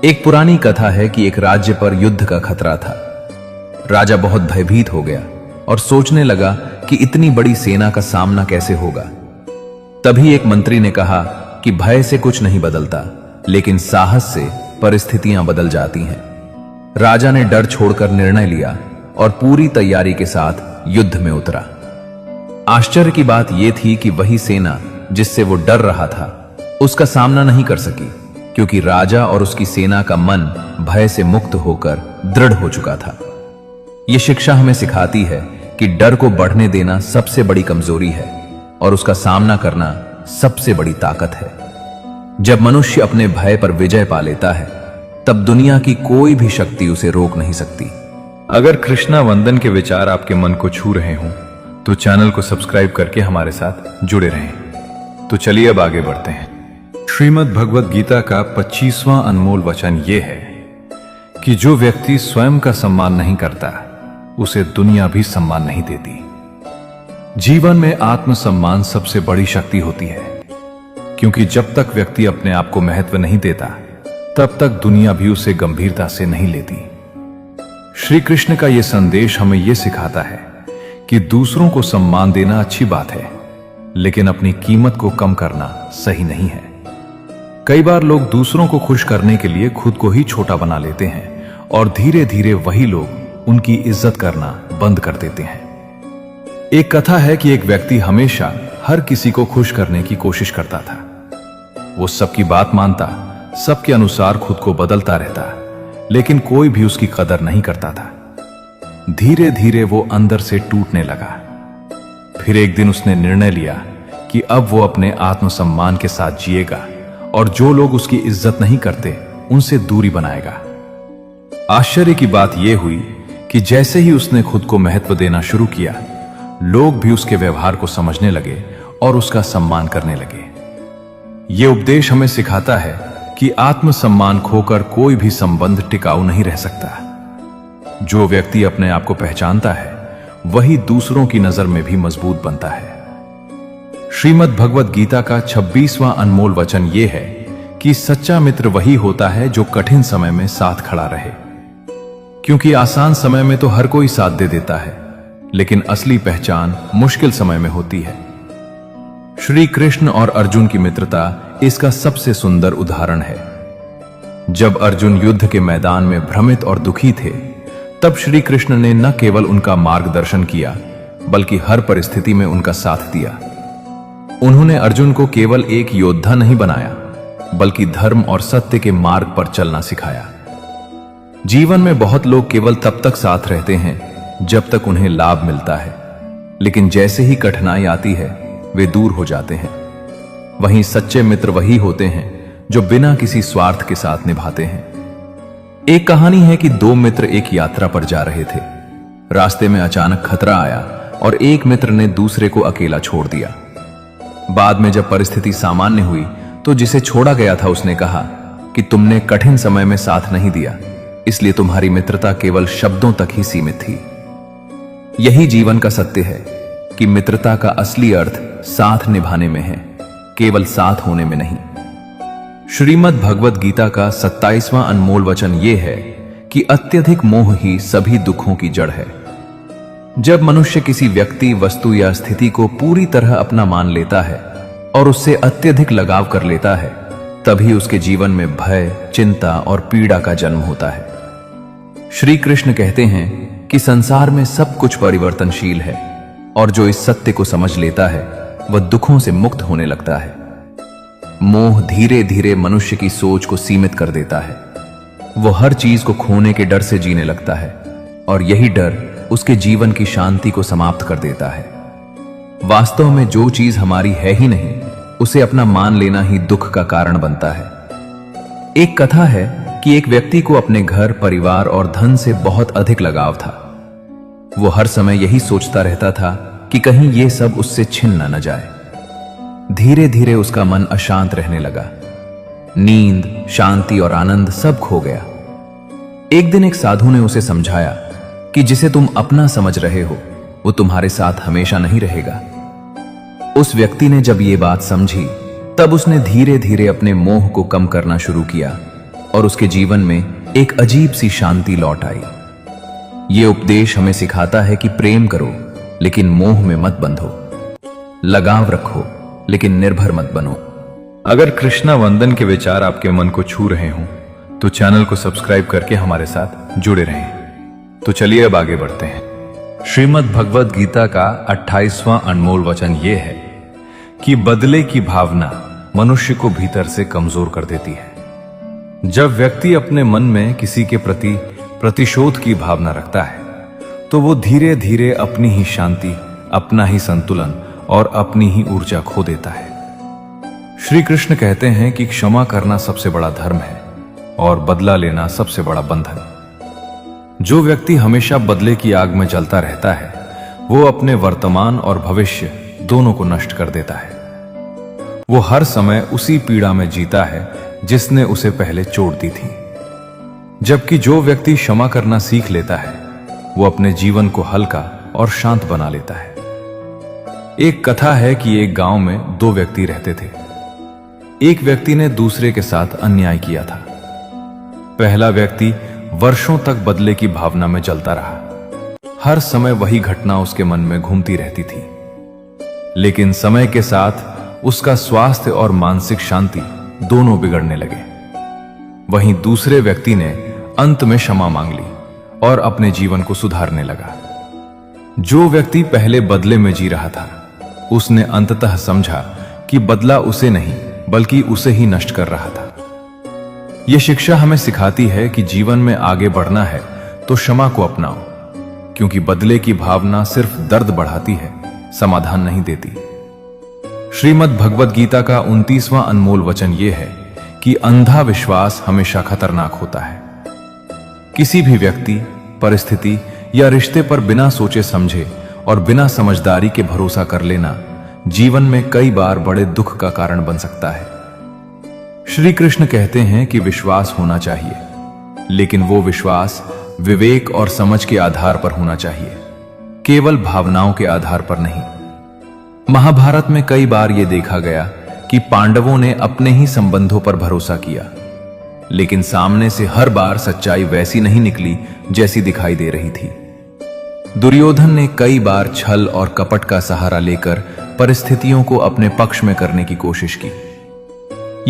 S2: एक पुरानी कथा है कि एक राज्य पर युद्ध का खतरा था। राजा बहुत भयभीत हो गया और सोचने लगा कि इतनी बड़ी सेना का सामना कैसे होगा। तभी एक मंत्री ने कहा कि भय से कुछ नहीं बदलता, लेकिन साहस से परिस्थितियां बदल जाती हैं। राजा ने डर छोड़कर निर्णय लिया और पूरी तैयारी के साथ युद्ध में उतरा। आश्चर्य की बात यह थी कि वही सेना जिससे वो डर रहा था उसका सामना नहीं कर सकी, क्योंकि राजा और उसकी सेना का मन भय से मुक्त होकर दृढ़ हो चुका था। यह शिक्षा हमें सिखाती है कि डर को बढ़ने देना सबसे बड़ी कमजोरी है और उसका सामना करना सबसे बड़ी ताकत है। जब मनुष्य अपने भय पर विजय पा लेता है तब दुनिया की कोई भी शक्ति उसे रोक नहीं सकती।
S1: अगर कृष्णा वंदन के विचार आपके मन को छू रहे हों तो चैनल को सब्सक्राइब करके हमारे साथ जुड़े रहें। तो चलिए अब आगे बढ़ते हैं। श्रीमद् भगवद गीता का 25वां अनमोल वचन यह है कि जो व्यक्ति स्वयं का सम्मान नहीं करता उसे दुनिया भी सम्मान नहीं देती। जीवन में आत्मसम्मान सबसे बड़ी शक्ति होती है, क्योंकि जब तक व्यक्ति अपने आप को महत्व नहीं देता तब तक दुनिया भी उसे गंभीरता से नहीं लेती। श्री कृष्ण का यह संदेश हमें यह सिखाता है कि दूसरों को सम्मान देना अच्छी बात है, लेकिन अपनी कीमत को कम करना सही नहीं है। कई बार लोग दूसरों को खुश करने के लिए खुद को ही छोटा बना लेते हैं और धीरे धीरे वही लोग उनकी इज्जत करना बंद कर देते हैं। एक कथा है कि एक व्यक्ति हमेशा हर किसी को खुश करने की कोशिश करता था। वो सबकी बात मानता, सबके अनुसार खुद को बदलता रहता, लेकिन कोई भी उसकी कदर नहीं करता था। धीरे धीरे वो अंदर से टूटने लगा। फिर एक दिन उसने निर्णय लिया कि अब वो अपने आत्मसम्मान के साथ जिएगा और जो लोग उसकी इज्जत नहीं करते उनसे दूरी बनाएगा। आश्चर्य की बात यह हुई कि जैसे ही उसने खुद को महत्व देना शुरू किया, लोग भी उसके व्यवहार को समझने लगे और उसका सम्मान करने लगे। यह उपदेश हमें सिखाता है कि आत्मसम्मान खोकर कोई भी संबंध टिकाऊ नहीं रह सकता। जो व्यक्ति अपने आप को पहचानता है वही दूसरों की नजर में भी मजबूत बनता है। श्रीमद् भगवद गीता का 26वां अनमोल वचन यह है कि सच्चा मित्र वही होता है जो कठिन समय में साथ खड़ा रहे, क्योंकि आसान समय में तो हर कोई साथ दे देता है,
S2: लेकिन असली पहचान मुश्किल समय में होती है। श्री कृष्ण और अर्जुन की मित्रता इसका सबसे सुंदर उदाहरण है। जब अर्जुन युद्ध के मैदान में भ्रमित और दुखी थे, तब श्री कृष्ण ने न केवल उनका मार्गदर्शन किया, बल्कि हर परिस्थिति में उनका साथ दिया। उन्होंने अर्जुन को केवल एक योद्धा नहीं बनाया, बल्कि धर्म और सत्य के मार्ग पर चलना सिखाया। जीवन में बहुत लोग केवल तब तक साथ रहते हैं जब तक उन्हें लाभ मिलता है, लेकिन जैसे ही कठिनाई आती है वे दूर हो जाते हैं। वहीं सच्चे मित्र वही होते हैं जो बिना किसी स्वार्थ के साथ निभाते हैं। एक कहानी है कि दो मित्र एक यात्रा पर जा रहे थे। रास्ते में अचानक खतरा आया और एक मित्र ने दूसरे को अकेला छोड़ दिया। बाद में जब परिस्थिति सामान्य हुई तो जिसे छोड़ा गया था उसने कहा कि तुमने कठिन समय में साथ नहीं दिया, इसलिए तुम्हारी मित्रता केवल शब्दों तक ही सीमित थी। यही जीवन का सत्य है कि मित्रता का असली अर्थ साथ निभाने में है, केवल साथ होने में नहीं। श्रीमद् भगवद गीता का 27वां अनमोल वचन यह है कि अत्यधिक मोह ही सभी दुखों की जड़ है। जब मनुष्य किसी व्यक्ति, वस्तु या स्थिति को पूरी तरह अपना मान लेता है और उससे अत्यधिक लगाव कर लेता है, तभी उसके जीवन में भय, चिंता और पीड़ा का जन्म होता है। श्री कृष्ण कहते हैं कि संसार में सब कुछ परिवर्तनशील है और जो इस सत्य को समझ लेता है वह दुखों से मुक्त होने लगता है। मोह धीरे धीरे मनुष्य की सोच को सीमित कर देता है। वो हर चीज को खोने के डर से जीने लगता है और यही डर उसके जीवन की शांति को समाप्त कर देता है। वास्तव में जो चीज हमारी है ही नहीं, उसे अपना मान लेना ही दुख का कारण बनता है। एक कथा है कि एक व्यक्ति को अपने घर, परिवार और धन से बहुत अधिक लगाव था। वो हर समय यही सोचता रहता था कि कहीं ये सब उससे छिन न जाए। धीरे धीरे उसका मन अशांत रहने लगा। नींद, शांति और आनंद सब खो गया। एक दिन एक साधु ने उसे समझाया कि जिसे तुम अपना समझ रहे हो वो तुम्हारे साथ हमेशा नहीं रहेगा। उस व्यक्ति ने जब ये बात समझी, तब उसने धीरे धीरे अपने मोह को कम करना शुरू किया और उसके जीवन में एक अजीब सी शांति लौट आई। ये उपदेश हमें सिखाता है कि प्रेम करो लेकिन मोह में मत बंधो, लगाव रखो लेकिन निर्भर मत बनो।
S1: अगर कृष्णा वंदन के विचार आपके मन को छू रहे हों तो चैनल को सब्सक्राइब करके हमारे साथ जुड़े रहें। तो चलिए अब आगे बढ़ते हैं। श्रीमद् भगवद गीता का 28वां अनमोल वचन यह है कि बदले की भावना मनुष्य को भीतर से कमजोर कर देती है। जब व्यक्ति अपने मन में किसी के प्रति प्रतिशोध की भावना रखता है तो वो धीरे धीरे अपनी ही शांति, अपना ही संतुलन और अपनी ही ऊर्जा खो देता है। श्री कृष्ण कहते हैं कि क्षमा करना सबसे बड़ा धर्म है और बदला लेना सबसे बड़ा बंधन। जो व्यक्ति हमेशा बदले की आग में जलता रहता है वो अपने वर्तमान और भविष्य दोनों को नष्ट कर देता है। वो हर समय उसी पीड़ा में जीता है जिसने उसे पहले चोट दी थी। जबकि जो व्यक्ति क्षमा करना सीख लेता है वो अपने जीवन को हल्का और शांत बना लेता है। एक कथा है कि एक गांव में दो व्यक्ति रहते थे। एक व्यक्ति ने दूसरे के साथ अन्याय किया था। पहला व्यक्ति वर्षों तक बदले की भावना में जलता रहा। हर समय वही घटना उसके मन में घूमती रहती थी। लेकिन समय के साथ उसका स्वास्थ्य और मानसिक शांति दोनों बिगड़ने लगे। वहीं दूसरे व्यक्ति ने अंत में क्षमा मांग ली और अपने जीवन को सुधारने लगा। जो व्यक्ति पहले बदले में जी रहा था उसने अंततः समझा कि बदला उसे नहीं बल्कि उसे ही नष्ट कर रहा था। यह शिक्षा हमें सिखाती है कि जीवन में आगे बढ़ना है तो क्षमा को अपनाओ, क्योंकि बदले की भावना सिर्फ दर्द बढ़ाती है, समाधान नहीं देती। श्रीमद् भगवद गीता का 29वां अनमोल वचन यह है कि अंधा विश्वास हमेशा खतरनाक होता है। किसी भी व्यक्ति, परिस्थिति या रिश्ते पर बिना सोचे समझे और बिना समझदारी के भरोसा कर लेना जीवन में कई बार बड़े दुख का कारण बन सकता है। श्री कृष्ण कहते हैं कि विश्वास होना चाहिए, लेकिन वो विश्वास विवेक और समझ के आधार पर होना चाहिए, केवल भावनाओं के आधार पर नहीं। महाभारत में कई बार यह देखा गया कि पांडवों ने अपने ही संबंधों पर भरोसा किया, लेकिन सामने से हर बार सच्चाई वैसी नहीं निकली जैसी दिखाई दे रही थी।
S2: दुर्योधन ने कई बार छल और कपट का सहारा लेकर परिस्थितियों को अपने पक्ष में करने की कोशिश की।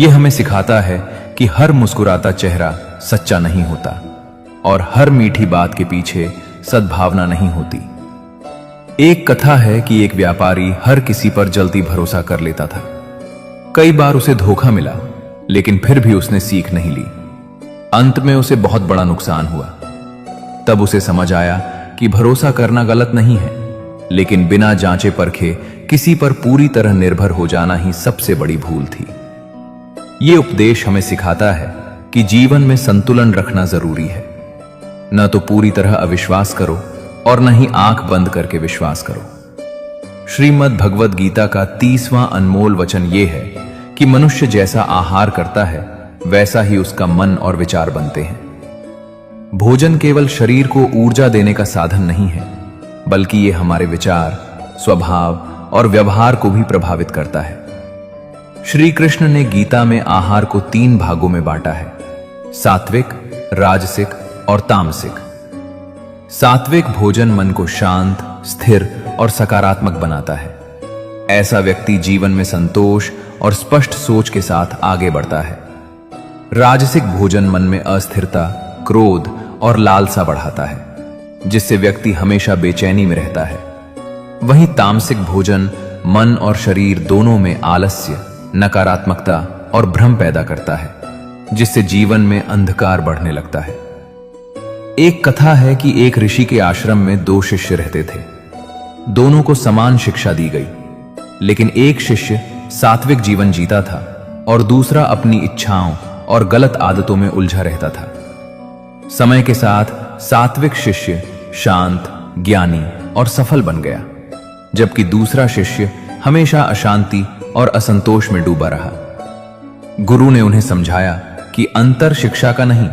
S2: यह हमें सिखाता है कि हर मुस्कुराता चेहरा सच्चा नहीं होता और हर मीठी बात के पीछे सद्भावना नहीं होती। एक कथा है कि एक व्यापारी हर किसी पर जल्दी भरोसा कर लेता था। कई बार उसे धोखा मिला, लेकिन फिर भी उसने सीख नहीं ली। अंत में उसे बहुत बड़ा नुकसान हुआ। तब उसे समझ आया कि भरोसा करना गलत नहीं है, लेकिन बिना जांचे परखे किसी पर पूरी तरह निर्भर हो जाना ही सबसे बड़ी भूल थी। ये उपदेश हमें सिखाता है कि जीवन में संतुलन रखना जरूरी है। न तो पूरी तरह अविश्वास करो और न ही आंख बंद करके विश्वास करो। श्रीमद् भगवद गीता का 30वां अनमोल वचन ये है कि मनुष्य जैसा आहार करता है वैसा ही उसका मन और विचार बनते हैं। भोजन केवल शरीर को ऊर्जा देने का साधन नहीं है, बल्कि ये हमारे विचार, स्वभाव और व्यवहार को भी प्रभावित करता है। श्री कृष्ण ने गीता में आहार को 3 भागों में बांटा है: सात्विक, राजसिक और तामसिक। सात्विक भोजन मन को शांत, स्थिर और सकारात्मक बनाता है। ऐसा व्यक्ति जीवन में संतोष और स्पष्ट सोच के साथ आगे बढ़ता है। राजसिक भोजन मन में अस्थिरता, क्रोध और लालसा बढ़ाता है, जिससे व्यक्ति हमेशा बेचैनी में रहता है। वहीं तामसिक भोजन मन और शरीर दोनों में आलस्य, नकारात्मकता और भ्रम पैदा करता है, जिससे जीवन में अंधकार बढ़ने लगता है। एक कथा है कि एक ऋषि के आश्रम में 2 शिष्य रहते थे। दोनों को समान शिक्षा दी गई, लेकिन एक शिष्य सात्विक जीवन जीता था और दूसरा अपनी इच्छाओं और गलत आदतों में उलझा रहता था। समय के साथ सात्विक शिष्य शांत, ज्ञानी और सफल बन गया, जबकि दूसरा शिष्य हमेशा अशांति और असंतोष में डूबा रहा। गुरु ने उन्हें समझाया कि अंतर शिक्षा का नहीं,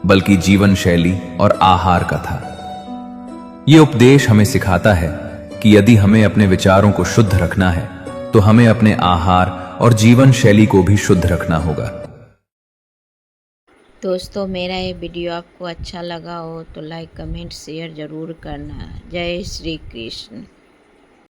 S2: बल्कि जीवन शैली और आहार का था। यह उपदेश हमें सिखाता है कि यदि हमें अपने विचारों को शुद्ध रखना है, तो हमें अपने आहार और जीवन शैली को भी शुद्ध रखना होगा।
S3: दोस्तों, मेरा ये वीडियो आपको अच्छा लगा हो तो लाइक, कमेंट, शेयर ज़रूर करना। जय श्री कृष्ण।